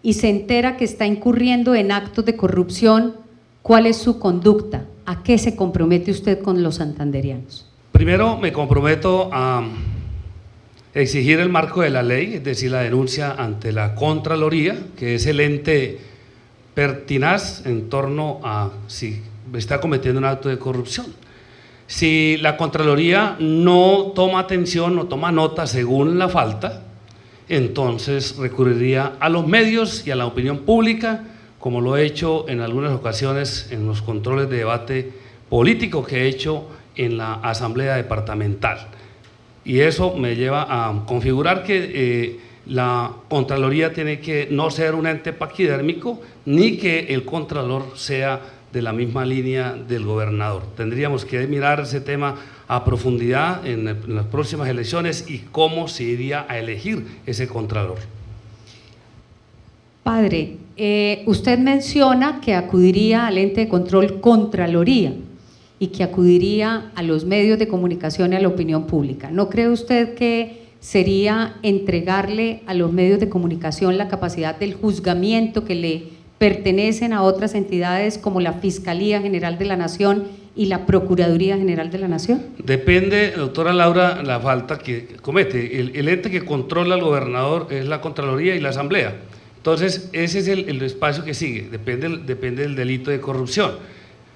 y se entera que está incurriendo en actos de corrupción, ¿cuál es su conducta? ¿A qué se compromete usted con los santanderianos? Primero me comprometo a exigir el marco de la ley, es decir, la denuncia ante la Contraloría, que es el ente pertinaz en torno a si está cometiendo un acto de corrupción. Si la Contraloría no toma atención, no toma nota según la falta, entonces recurriría a los medios y a la opinión pública, como lo he hecho en algunas ocasiones en los controles de debate político que he hecho en la Asamblea Departamental. Y eso me lleva a configurar que la Contraloría tiene que no ser un ente paquidérmico, ni que el Contralor sea de la misma línea del gobernador. Tendríamos que mirar ese tema a profundidad en las próximas elecciones y cómo se iría a elegir ese Contralor. Padre, usted menciona que acudiría al ente de control Contraloría y que acudiría a los medios de comunicación y a la opinión pública. ¿No cree usted que sería entregarle a los medios de comunicación la capacidad del juzgamiento que le pertenecen a otras entidades como la Fiscalía General de la Nación y la Procuraduría General de la Nación? Depende, doctora Laura, la falta que comete. El ente que controla al gobernador es la Contraloría y la Asamblea. Entonces, ese es el espacio que sigue, depende del delito de corrupción.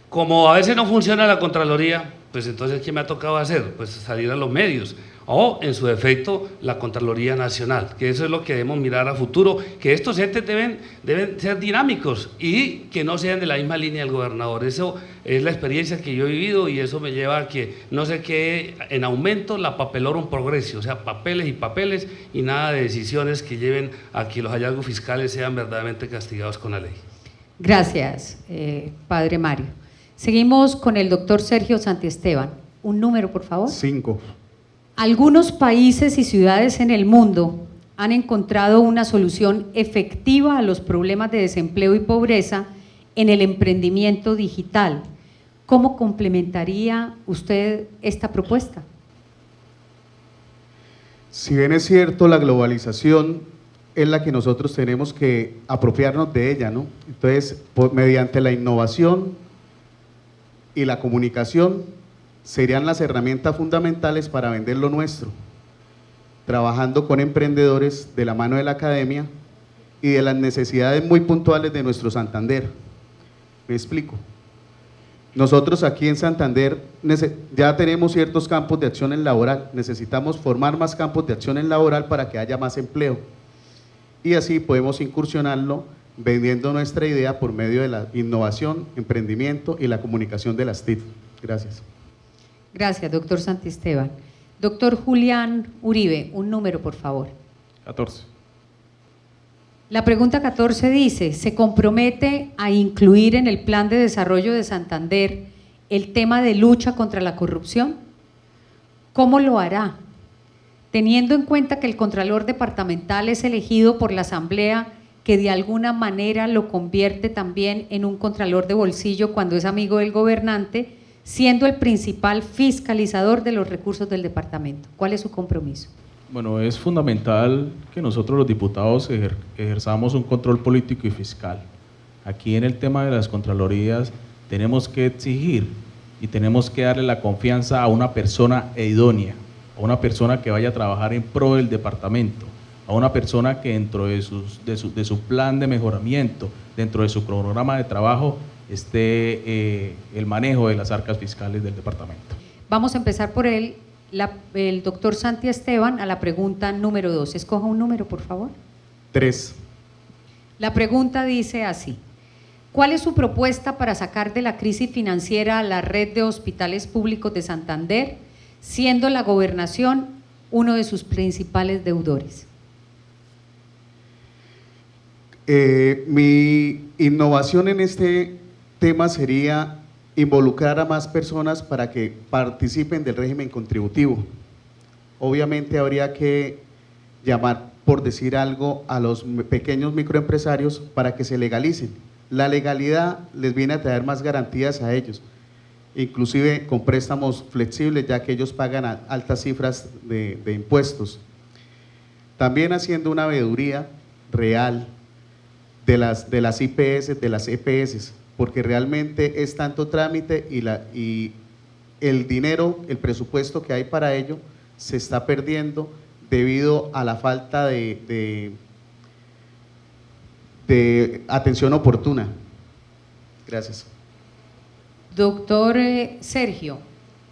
Como a veces no funciona la Contraloría, pues entonces, ¿qué me ha tocado hacer? Pues salir a los medios, o en su defecto la Contraloría Nacional, que eso es lo que debemos mirar a futuro, que estos entes deben ser dinámicos y que no sean de la misma línea del gobernador. Eso es la experiencia que yo he vivido y eso me lleva a que no se quede en aumento la papelorum progressio, o sea, papeles y papeles y nada de decisiones que lleven a que los hallazgos fiscales sean verdaderamente castigados con la ley. Gracias, padre Mario. Seguimos con el doctor Sergio Santiesteban. Un número, por favor. 5. Algunos países y ciudades en el mundo han encontrado una solución efectiva a los problemas de desempleo y pobreza en el emprendimiento digital. ¿Cómo complementaría usted esta propuesta? Si bien es cierto, la globalización es la que nosotros tenemos que apropiarnos de ella, ¿no? Entonces, mediante la innovación y la comunicación serían las herramientas fundamentales para vender lo nuestro, trabajando con emprendedores de la mano de la academia y de las necesidades muy puntuales de nuestro Santander. Me explico. Nosotros aquí en Santander ya tenemos ciertos campos de acción en laboral, necesitamos formar más campos de acción en laboral para que haya más empleo y así podemos incursionarlo vendiendo nuestra idea por medio de la innovación, emprendimiento y la comunicación de las TIC. Gracias. Gracias, doctor Santiesteban. Doctor Julián Uribe, un número, por favor. 14. La pregunta 14 dice, ¿se compromete a incluir en el Plan de Desarrollo de Santander el tema de lucha contra la corrupción? ¿Cómo lo hará? Teniendo en cuenta que el Contralor Departamental es elegido por la Asamblea, que de alguna manera lo convierte también en un Contralor de bolsillo cuando es amigo del gobernante, siendo el principal fiscalizador de los recursos del departamento. ¿Cuál es su compromiso? Bueno, es fundamental que nosotros los diputados ejerzamos un control político y fiscal. Aquí en el tema de las contralorías tenemos que exigir y tenemos que darle la confianza a una persona idónea, a una persona que vaya a trabajar en pro del departamento, a una persona que dentro de su plan de mejoramiento, dentro de su cronograma de trabajo, esté el manejo de las arcas fiscales del departamento. Vamos a empezar por el doctor Santi Esteban a la pregunta número 2. Escoja un número, por favor. 3. La pregunta dice así: ¿cuál es su propuesta para sacar de la crisis financiera a la red de hospitales públicos de Santander, siendo la gobernación uno de sus principales deudores? Mi innovación en este tema sería involucrar a más personas para que participen del régimen contributivo. Obviamente habría que llamar, por decir algo, a los pequeños microempresarios para que se legalicen. La legalidad les viene a traer más garantías a ellos, inclusive con préstamos flexibles, ya que ellos pagan altas cifras de impuestos. También haciendo una veeduría real de las IPS, de las EPS, porque realmente es tanto trámite y el dinero, el presupuesto que hay para ello se está perdiendo debido a la falta de atención oportuna. Gracias. Doctor Sergio,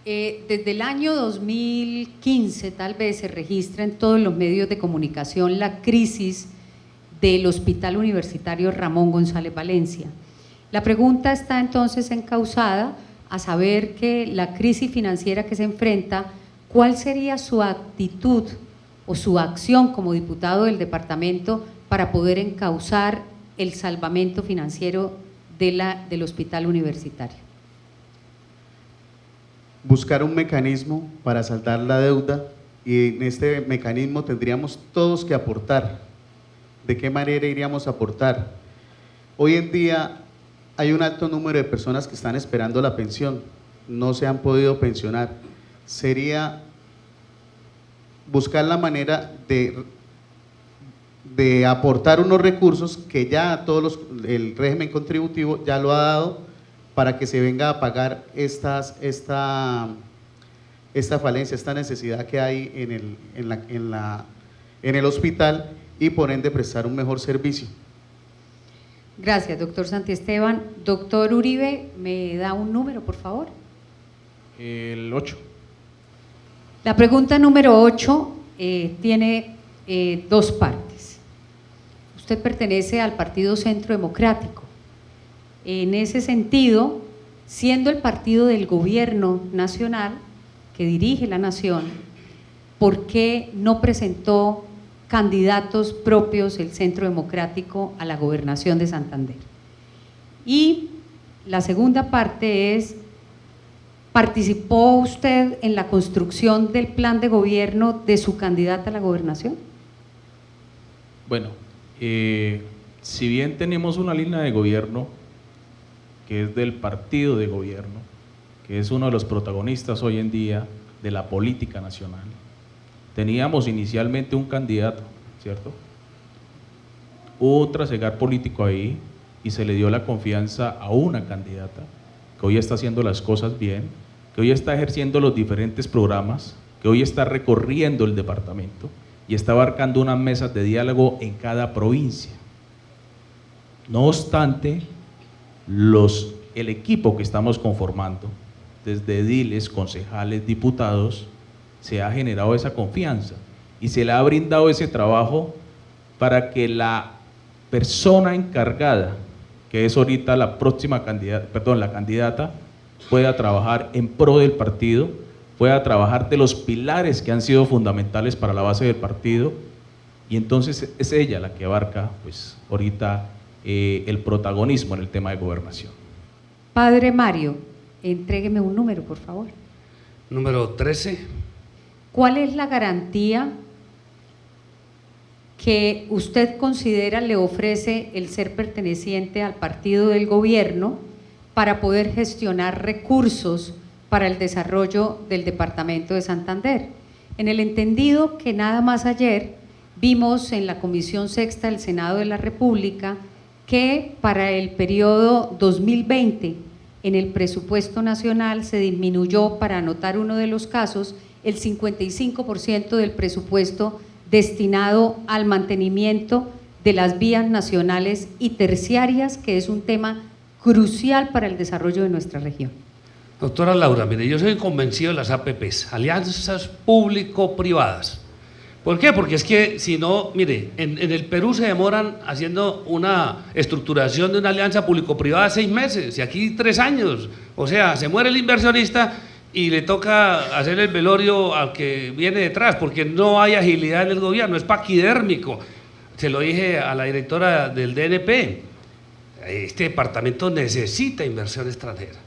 desde el año 2015 tal vez se registra en todos los medios de comunicación la crisis del Hospital Universitario Ramón González Valencia. La pregunta está entonces encauzada a saber que la crisis financiera que se enfrenta, ¿cuál sería su actitud o su acción como diputado del departamento para poder encauzar el salvamento financiero del Hospital Universitario? Buscar un mecanismo para saldar la deuda, y en este mecanismo tendríamos todos que aportar. ¿De qué manera iríamos a aportar? Hoy en día hay un alto número de personas que están esperando la pensión, no se han podido pensionar. Sería buscar la manera de aportar unos recursos que ya el régimen contributivo ya lo ha dado para que se venga a pagar esta falencia, esta necesidad que hay en el hospital y por ende prestar un mejor servicio. Gracias, doctor Santiesteban. Doctor Uribe, ¿me da un número, por favor? El 8. La pregunta número 8 tiene dos partes. Usted pertenece al Partido Centro Democrático. En ese sentido, siendo el partido del gobierno nacional que dirige la nación, ¿por qué no presentó candidatos propios el Centro Democrático a la gobernación de Santander? Y la segunda parte es, ¿participó usted en la construcción del plan de gobierno de su candidata a la gobernación? Bueno, si bien tenemos una línea de gobierno que es del partido de gobierno, que es uno de los protagonistas hoy en día de la política nacional, teníamos inicialmente un candidato, ¿cierto? Hubo un trasegar político ahí y se le dio la confianza a una candidata que hoy está haciendo las cosas bien, que hoy está ejerciendo los diferentes programas, que hoy está recorriendo el departamento y está abarcando unas mesas de diálogo en cada provincia. No obstante, el equipo que estamos conformando, desde ediles, concejales, diputados, se ha generado esa confianza y se le ha brindado ese trabajo para que la persona encargada, que es ahorita la candidata, pueda trabajar en pro del partido, pueda trabajar de los pilares que han sido fundamentales para la base del partido y entonces es ella la que abarca pues ahorita el protagonismo en el tema de gobernación. Padre Mario, entrégueme un número, por favor. Número 13. ¿Cuál es la garantía que usted considera le ofrece el ser perteneciente al partido del gobierno para poder gestionar recursos para el desarrollo del departamento de Santander? En el entendido que nada más ayer vimos en la Comisión Sexta del Senado de la República que para el periodo 2020 en el presupuesto nacional se disminuyó, para anotar uno de los casos, el 55% del presupuesto destinado al mantenimiento de las vías nacionales y terciarias, que es un tema crucial para el desarrollo de nuestra región. Doctora Laura, mire, yo soy convencido de las APPs, alianzas público-privadas. ¿Por qué? Porque es que si no, mire, en el Perú se demoran haciendo una estructuración de una alianza público-privada 6 meses y aquí 3 años. O sea, se muere el inversionista y le toca hacer el velorio al que viene detrás, porque no hay agilidad en el gobierno, es paquidérmico. Se lo dije a la directora del DNP, este departamento necesita inversión extranjera.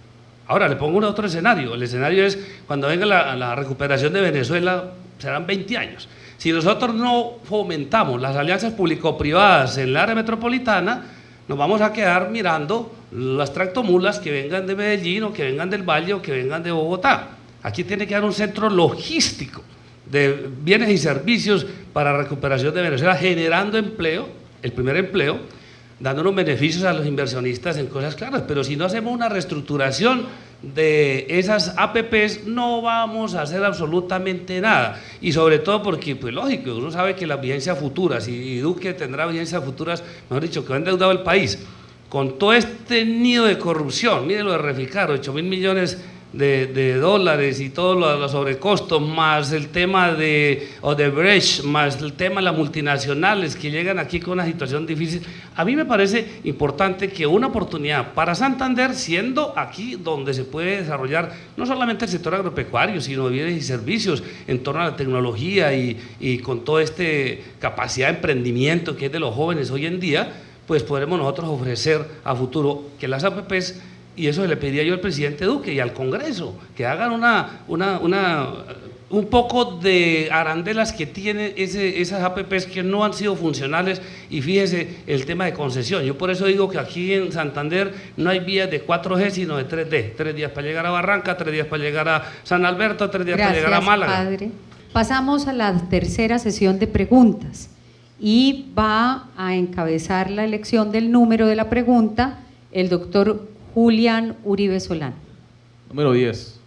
Ahora le pongo otro escenario, el escenario es cuando venga la recuperación de Venezuela, serán 20 años. Si nosotros no fomentamos las alianzas público-privadas en la área metropolitana, nos vamos a quedar mirando las tractomulas que vengan de Medellín o que vengan del Valle o que vengan de Bogotá. Aquí tiene que haber un centro logístico de bienes y servicios para recuperación de Venezuela, generando empleo, el primer empleo, dando unos beneficios a los inversionistas en cosas claras. Pero si no hacemos una reestructuración de esas APPs, no vamos a hacer absolutamente nada. Y sobre todo porque, pues lógico, uno sabe que la vigencia futura, si Duque tendrá vigencias futuras, mejor dicho, que va endeudado el país, con todo este nido de corrupción, mire lo de Reficar, 8.000 millones de dólares y todos los sobrecostos, más el tema de Odebrecht, más el tema de las multinacionales que llegan aquí con una situación difícil. A mí me parece importante que una oportunidad para Santander, siendo aquí donde se puede desarrollar no solamente el sector agropecuario, sino bienes y servicios en torno a la tecnología y con toda esta capacidad de emprendimiento que es de los jóvenes hoy en día, pues podremos nosotros ofrecer a futuro que las APPs, y eso le pediría yo al presidente Duque y al Congreso, que hagan un poco de arandelas que tienen esas APPs que no han sido funcionales. Y fíjese el tema de concesión, yo por eso digo que aquí en Santander no hay vías de 4G sino de 3D, 3 días para llegar a Barranca, 3 días para llegar a San Alberto, 3 días para llegar a Málaga. Padre. Pasamos a la tercera sesión de preguntas y va a encabezar la elección del número de la pregunta el doctor Julián Uribe Solán. Número 10.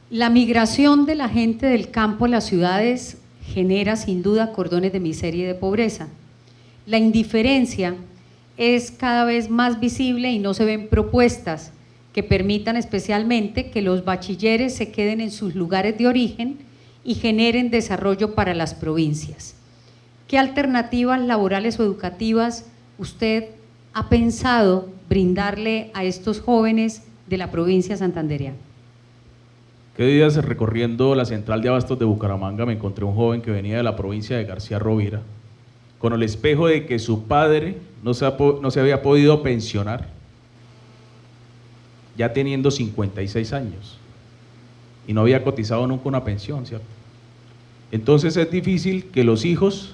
La migración de la gente del campo a las ciudades genera sin duda cordones de miseria y de pobreza. La indiferencia es cada vez más visible y no se ven propuestas que permitan especialmente que los bachilleres se queden en sus lugares de origen y generen desarrollo para las provincias. ¿Qué alternativas laborales o educativas usted ha pensado brindarle a estos jóvenes de la provincia santandereana? ¿Qué días recorriendo la central de abastos de Bucaramanga me encontré un joven que venía de la provincia de García Rovira con el espejo de que su padre no se había podido pensionar, ya teniendo 56 años, y no había cotizado nunca una pensión, ¿cierto? Entonces es difícil que los hijos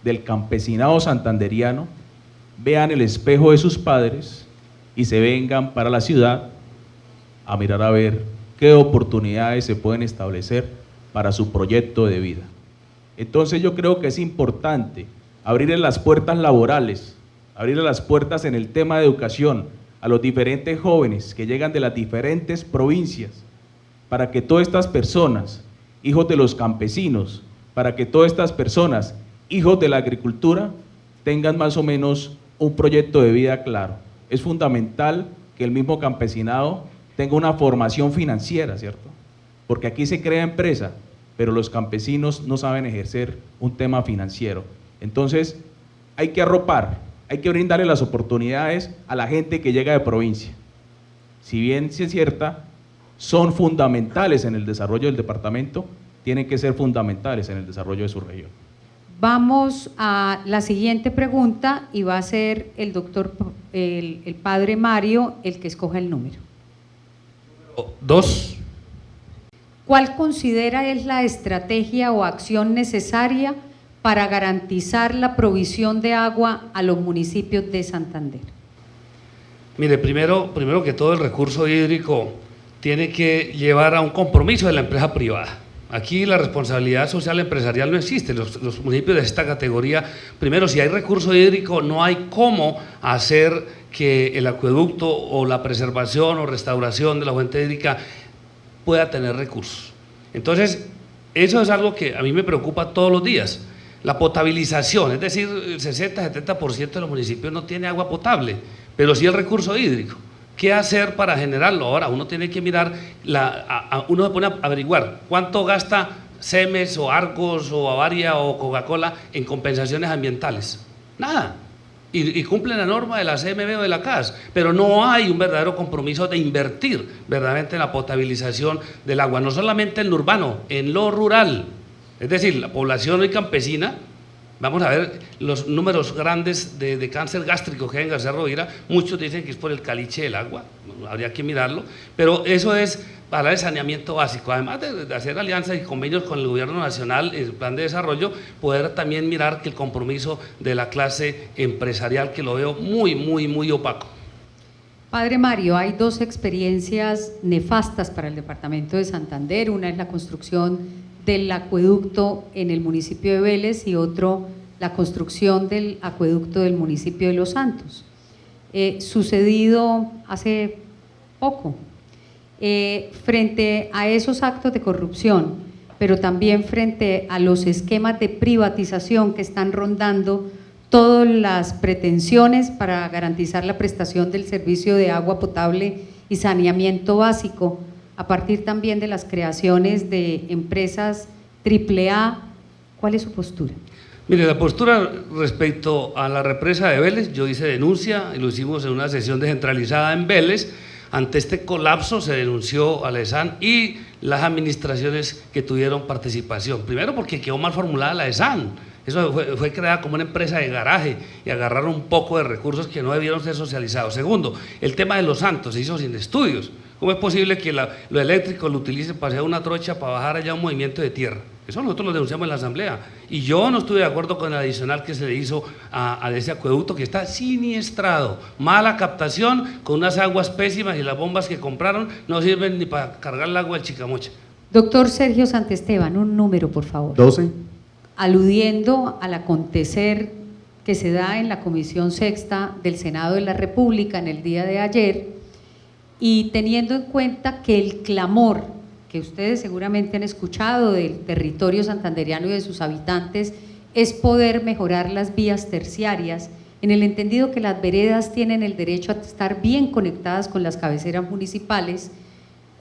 del campesinado santanderiano vean el espejo de sus padres y se vengan para la ciudad a mirar a ver qué oportunidades se pueden establecer para su proyecto de vida. Entonces yo creo que es importante abrirle las puertas laborales, abrirle las puertas en el tema de educación a los diferentes jóvenes que llegan de las diferentes provincias, para que todas estas personas, hijos de los campesinos, para que todas estas personas, hijos de la agricultura, tengan más o menos un proyecto de vida claro. Es fundamental que el mismo campesinado tenga una formación financiera, ¿cierto? Porque aquí se crea empresa, pero los campesinos no saben ejercer un tema financiero. Entonces, hay que arropar, hay que brindarle las oportunidades a la gente que llega de provincia. Si bien sí es cierta, son fundamentales en el desarrollo del departamento, tienen que ser fundamentales en el desarrollo de su región. Vamos a la siguiente pregunta y va a ser el doctor, el padre Mario, el que escoja el número. 2. ¿Cuál considera es la estrategia o acción necesaria para garantizar la provisión de agua a los municipios de Santander? Mire, primero que todo, el recurso hídrico tiene que llevar a un compromiso de la empresa privada. Aquí la responsabilidad social empresarial no existe. Los municipios de esta categoría, primero, si hay recurso hídrico, no hay cómo hacer que el acueducto o la preservación o restauración de la fuente hídrica pueda tener recursos. Entonces, eso es algo que a mí me preocupa todos los días. La potabilización, es decir, el 60-70% de los municipios no tiene agua potable, pero sí el recurso hídrico. ¿Qué hacer para generarlo? Ahora uno tiene que mirar, uno se pone a averiguar cuánto gasta Cemex o Argos o Bavaria o Coca-Cola en compensaciones ambientales. Nada. Y cumplen la norma de la CMB o de la CAS, pero no hay un verdadero compromiso de invertir verdaderamente en la potabilización del agua, no solamente en lo urbano, en lo rural. Es decir, la población hoy campesina, vamos a ver los números grandes de cáncer gástrico que hay en García Rovira, muchos dicen que es por el caliche del agua, habría que mirarlo, pero eso es para el saneamiento básico, además de hacer alianzas y convenios con el gobierno nacional, el plan de desarrollo, poder también mirar que el compromiso de la clase empresarial, que lo veo muy opaco. Padre Mario, hay dos experiencias nefastas para el departamento de Santander, una es la construcción del acueducto en el municipio de Vélez y otro la construcción del acueducto del municipio de Los Santos, sucedido hace poco. Frente a esos actos de corrupción, pero también frente a los esquemas de privatización que están rondando todas las pretensiones para garantizar la prestación del servicio de agua potable y saneamiento básico, a partir también de las creaciones de empresas AAA, ¿cuál es su postura? Mire, la postura respecto a la represa de Vélez, yo hice denuncia y lo hicimos en una sesión descentralizada en Vélez. Ante este colapso se denunció a la ESAN y las administraciones que tuvieron participación. Primero porque quedó mal formulada la ESAN, eso fue creada como una empresa de garaje y agarraron un poco de recursos que no debieron ser socializados. Segundo, el tema de Los Santos se hizo sin estudios. ¿Cómo es posible que lo eléctrico lo utilicen para hacer una trocha para bajar allá un movimiento de tierra? Eso nosotros lo denunciamos en la asamblea y yo no estuve de acuerdo con el adicional que se le hizo a ese acueducto que está siniestrado, mala captación, con unas aguas pésimas y las bombas que compraron no sirven ni para cargar el agua del Chicamocha. Doctor Sergio Santesteban, un número por favor. 12. Aludiendo al acontecer que se da en la Comisión Sexta del Senado de la República en el día de ayer y teniendo en cuenta que el clamor que ustedes seguramente han escuchado del territorio santandereano y de sus habitantes es poder mejorar las vías terciarias, en el entendido que las veredas tienen el derecho a estar bien conectadas con las cabeceras municipales,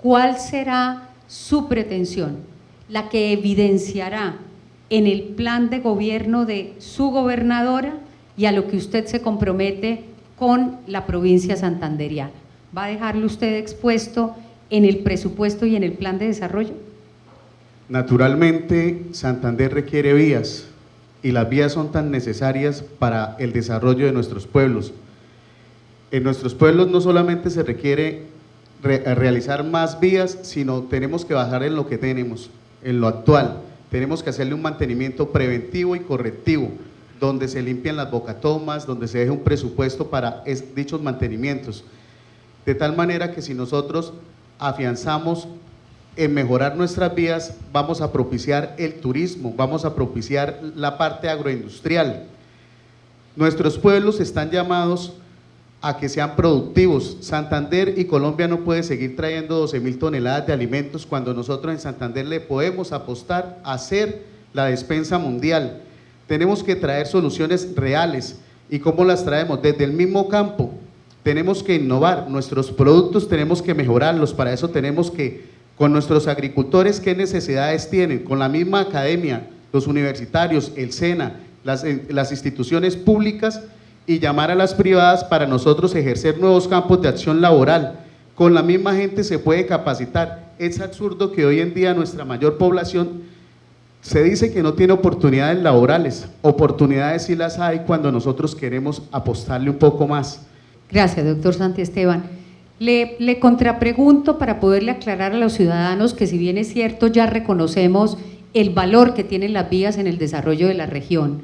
¿cuál será su pretensión? La que evidenciará en el plan de gobierno de su gobernadora y a lo que usted se compromete con la provincia santandereana. ¿Va a dejarlo usted expuesto en el presupuesto y en el plan de desarrollo? Naturalmente, Santander requiere vías y las vías son tan necesarias para el desarrollo de nuestros pueblos. En nuestros pueblos no solamente se requiere realizar más vías, sino tenemos que bajar en lo que tenemos, en lo actual. Tenemos que hacerle un mantenimiento preventivo y correctivo, donde se limpian las bocatomas, donde se deje un presupuesto para dichos mantenimientos. De tal manera que si nosotros afianzamos en mejorar nuestras vías, vamos a propiciar el turismo, vamos a propiciar la parte agroindustrial. Nuestros pueblos están llamados a que sean productivos. Santander y Colombia no puede seguir trayendo 12.000 toneladas de alimentos cuando nosotros en Santander le podemos apostar a ser la despensa mundial. Tenemos que traer soluciones reales. ¿Y cómo las traemos? Desde el mismo campo. Tenemos que innovar, nuestros productos tenemos que mejorarlos, para eso tenemos que, con nuestros agricultores, ¿qué necesidades tienen? Con la misma academia, los universitarios, el SENA, las instituciones públicas y llamar a las privadas para nosotros ejercer nuevos campos de acción laboral. Con la misma gente se puede capacitar es absurdo que hoy en día nuestra mayor población se dice que no tiene oportunidades laborales. Oportunidades sí las hay cuando nosotros queremos apostarle un poco más. Gracias, doctor Santiesteban. Le contrapregunto para poderle aclarar a los ciudadanos que si bien es cierto ya reconocemos el valor que tienen las vías en el desarrollo de la región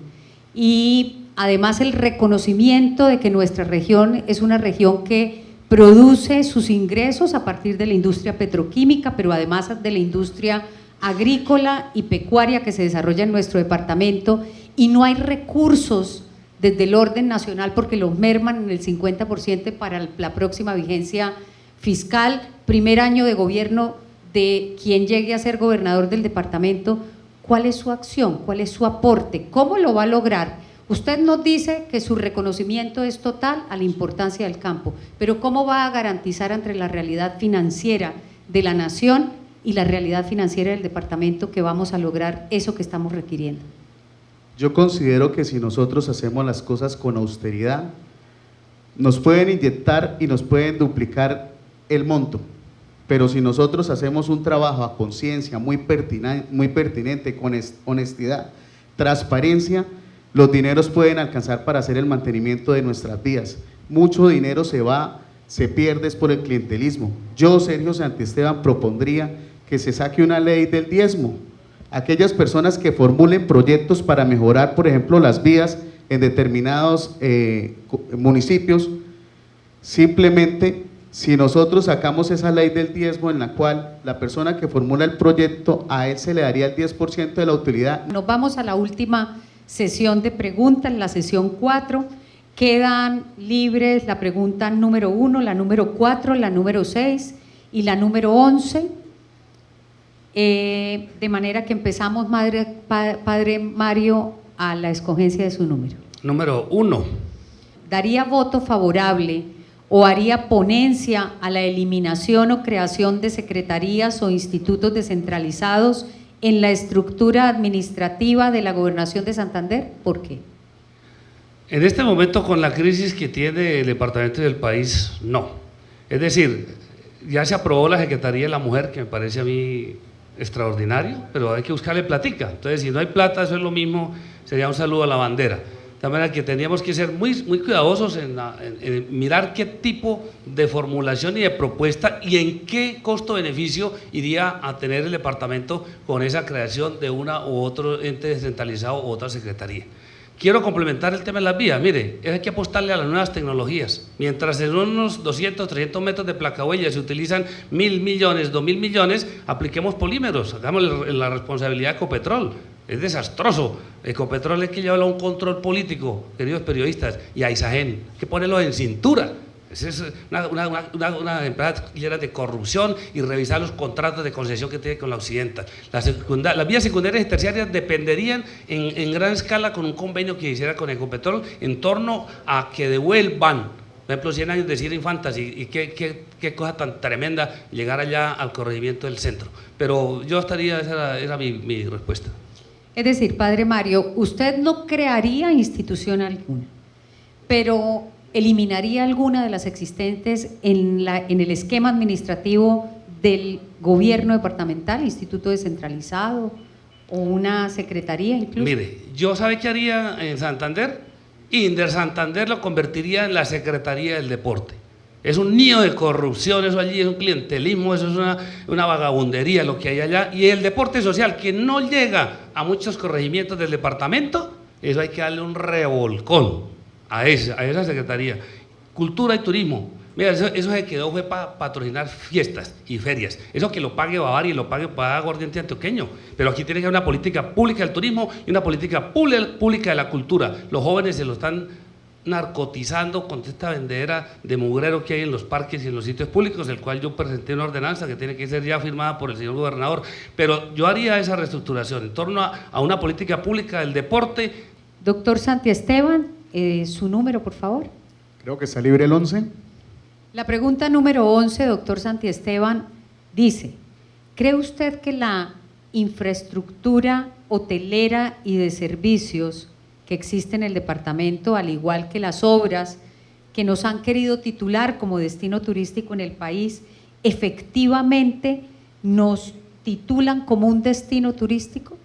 y además el reconocimiento de que nuestra región es una región que produce sus ingresos a partir de la industria petroquímica, pero además de la industria agrícola y pecuaria que se desarrolla en nuestro departamento, y no hay recursos desde el orden nacional porque los merman en el 50% para la próxima vigencia fiscal, primer año de gobierno de quien llegue a ser gobernador del departamento. ¿Cuál es su acción? ¿Cuál es su aporte? ¿Cómo lo va a lograr? Usted nos dice que su reconocimiento es total a la importancia del campo, pero ¿cómo va a garantizar entre la realidad financiera de la nación y la realidad financiera del departamento que vamos a lograr eso que estamos requiriendo? Yo considero que si nosotros hacemos las cosas con austeridad, nos pueden inyectar y nos pueden duplicar el monto, pero si nosotros hacemos un trabajo a conciencia muy pertinente, con honestidad, transparencia, los dineros pueden alcanzar para hacer el mantenimiento de nuestras vías. Mucho dinero se pierde por el clientelismo. Yo, Sergio Santiesteban, propondría que se saque una ley del diezmo. Aquellas personas que formulen proyectos para mejorar, por ejemplo, las vías en determinados municipios, simplemente si nosotros sacamos esa ley del diezmo en la cual la persona que formula el proyecto, a él se le daría el 10% de la utilidad. Nos vamos a la última sesión de preguntas, la sesión 4. Quedan libres la pregunta número 1, la número 4, la número 6 y la número 11. De manera que empezamos, padre Mario, a la escogencia de su número. Número 1. ¿Daría voto favorable o haría ponencia a la eliminación o creación de secretarías o institutos descentralizados en la estructura administrativa de la Gobernación de Santander? ¿Por qué? En este momento, con la crisis que tiene el departamento y el país, no. Es decir, ya se aprobó la Secretaría de la Mujer, que me parece a mí extraordinario, pero hay que buscarle platica. Entonces, si no hay plata, eso es lo mismo, sería un saludo a la bandera. De manera que tendríamos que ser muy cuidadosos en mirar qué tipo de formulación y de propuesta y en qué costo-beneficio iría a tener el departamento con esa creación de una u otro ente descentralizado u otra secretaría. Quiero complementar el tema de las vías. Mire, hay que apostarle a las nuevas tecnologías. Mientras en unos 200, 300 metros de placahuella se utilizan 1.000 millones, 2.000 millones, apliquemos polímeros, hagamos la responsabilidad de Ecopetrol. Es desastroso. Ecopetrol es que lleva un control político, queridos periodistas, y a Isagen, hay que ponerlo en cintura. Es una empresa llena de corrupción, y revisar los contratos de concesión que tiene con la occidental. Las vías secundarias y terciarias dependerían en gran escala con un convenio que hiciera con Ecopetrol en torno a que devuelvan, por ejemplo, 100 años de Cira Infantas, y qué cosa tan tremenda llegar allá al corregimiento del centro. Pero yo estaría, esa era mi respuesta. Es decir, padre Mario, usted no crearía institución alguna, pero eliminaría alguna de las existentes en el esquema administrativo del gobierno departamental, instituto descentralizado o una secretaría incluso. Mire, yo ¿sabe qué haría en Santander? Inder Santander lo convertiría en la Secretaría del Deporte. Es un nido de corrupción, eso allí es un clientelismo, eso es una vagabundería lo que hay allá. Y el deporte social, que no llega a muchos corregimientos del departamento, eso hay que darle un revolcón a esa secretaría. Cultura y turismo, mira, eso se quedó fue para patrocinar fiestas y ferias. Eso que lo pague Bavaria y lo pague Aguardiente Antioqueño. Pero aquí tiene que haber una política pública del turismo y una política pública de la cultura. Los jóvenes se lo están narcotizando con esta vendedera de mugrero que hay en los parques y en los sitios públicos, el cual yo presenté una ordenanza que tiene que ser ya firmada por el señor gobernador, pero yo haría esa reestructuración en torno a una política pública del deporte. Doctor Santiesteban, su número, por favor. Creo que está libre el 11. La pregunta número 11, doctor Santiesteban, dice: ¿cree usted que la infraestructura hotelera y de servicios que existe en el departamento, al igual que las obras que nos han querido titular como destino turístico en el país, efectivamente nos titulan como un destino turístico?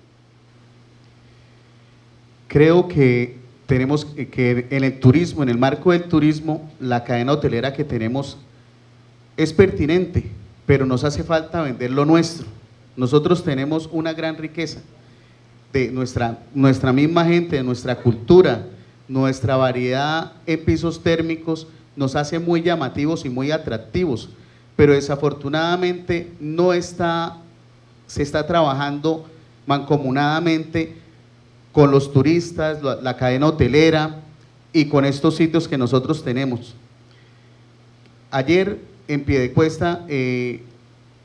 Creo que tenemos que en el turismo, en el marco del turismo, la cadena hotelera que tenemos es pertinente, pero nos hace falta vender lo nuestro. Nosotros tenemos una gran riqueza de nuestra misma gente, de nuestra cultura, nuestra variedad en pisos térmicos nos hace muy llamativos y muy atractivos, pero desafortunadamente se está trabajando mancomunadamente con los turistas, la cadena hotelera y con estos sitios que nosotros tenemos. Ayer en Piedecuesta,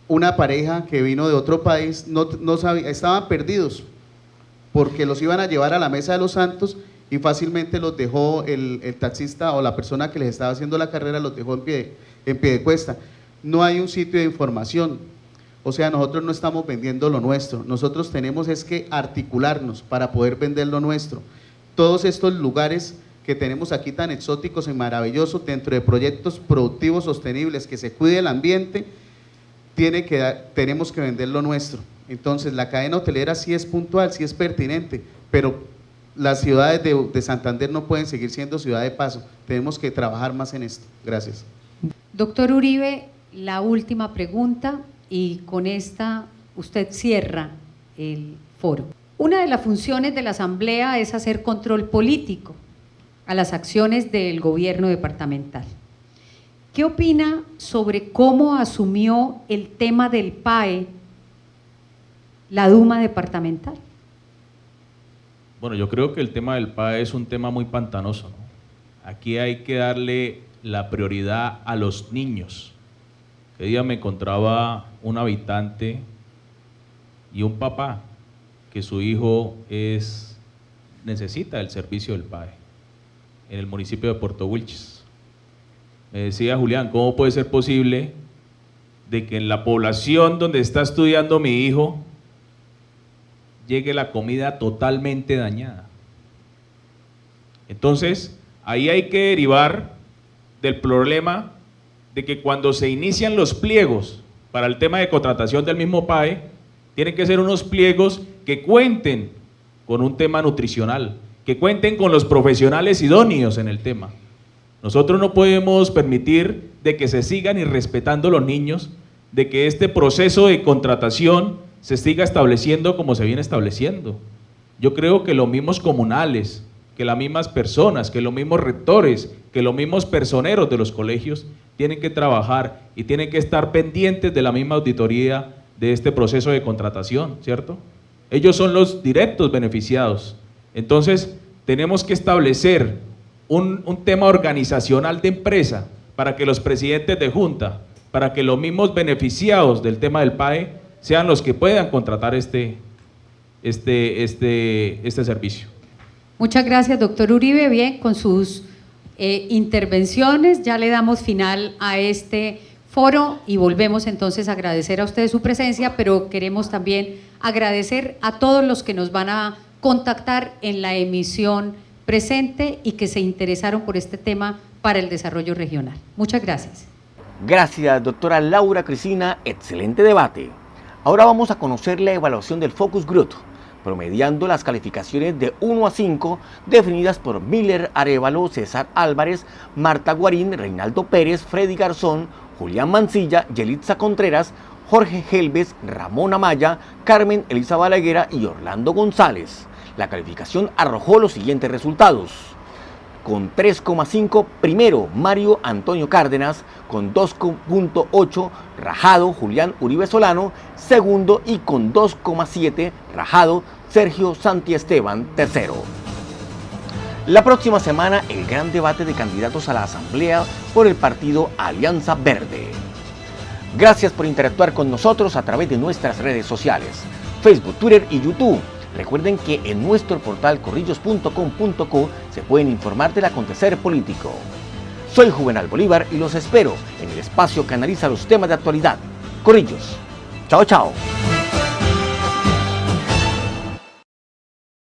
una pareja que vino de otro país no sabía, estaban perdidos porque los iban a llevar a la Mesa de los Santos y fácilmente los dejó el taxista o la persona que les estaba haciendo la carrera, los dejó en Piedecuesta. No hay un sitio de información, o sea, nosotros no estamos vendiendo lo nuestro, nosotros tenemos es que articularnos para poder vender lo nuestro. Todos estos lugares que tenemos aquí tan exóticos y maravillosos, dentro de proyectos productivos sostenibles, que se cuide el ambiente, tenemos que vender lo nuestro. Entonces la cadena hotelera sí es puntual, sí es pertinente, pero las ciudades de Santander no pueden seguir siendo ciudad de paso, tenemos que trabajar más en esto. Gracias. Doctor Uribe, la última pregunta y con esta usted cierra el foro. Una de las funciones de la Asamblea es hacer control político a las acciones del gobierno departamental. ¿Qué opina sobre cómo asumió el tema del PAE la Duma departamental? Bueno, yo creo que el tema del PAE es un tema muy pantanoso, ¿no? Aquí hay que darle la prioridad a los niños. Que día me encontraba un habitante y un papá que su hijo necesita el servicio del PAE en el municipio de Puerto Wilches. Me decía: Julián, ¿cómo puede ser posible de que en la población donde está estudiando mi hijo llegue la comida totalmente dañada? Entonces, ahí hay que derivar del problema de que cuando se inician los pliegos para el tema de contratación del mismo PAE, tienen que ser unos pliegos que cuenten con un tema nutricional, que cuenten con los profesionales idóneos en el tema. Nosotros no podemos permitir de que se sigan irrespetando los niños, de que este proceso de contratación se siga estableciendo como se viene estableciendo. Yo creo que los mismos comunales, que las mismas personas, que los mismos rectores, que los mismos personeros de los colegios tienen que trabajar y tienen que estar pendientes de la misma auditoría de este proceso de contratación, ¿cierto? Ellos son los directos beneficiados. Entonces, tenemos que establecer un tema organizacional de empresa para que los presidentes de junta, para que los mismos beneficiados del tema del PAE sean los que puedan contratar este servicio. Muchas gracias, doctor Uribe. Bien, con sus intervenciones ya le damos final a este foro y volvemos entonces a agradecer a ustedes su presencia, pero queremos también agradecer a todos los que nos van a contactar en la emisión presente y que se interesaron por este tema para el desarrollo regional. Muchas gracias. Gracias, doctora Laura Cristina. Excelente debate. Ahora vamos a conocer la evaluación del Focus Group, promediando las calificaciones de 1 a 5 definidas por Miller Arévalo, César Álvarez, Marta Guarín, Reinaldo Pérez, Freddy Garzón, Julián Mancilla, Yelitza Contreras, Jorge Helves, Ramón Amaya, Carmen Elisa Balaguera y Orlando González. La calificación arrojó los siguientes resultados. Con 3,5, primero Mario Antonio Cárdenas, con 2,8 rajado Julián Uribe Solano, segundo, y con 2,7 rajado Sergio Santiesteban, tercero. La próxima semana el gran debate de candidatos a la Asamblea por el partido Alianza Verde. Gracias por interactuar con nosotros a través de nuestras redes sociales, Facebook, Twitter y YouTube. Recuerden que en nuestro portal corrillos.com.co se pueden informar del acontecer político. Soy Juvenal Bolívar y los espero en el espacio que analiza los temas de actualidad. Corrillos. Chao, chao.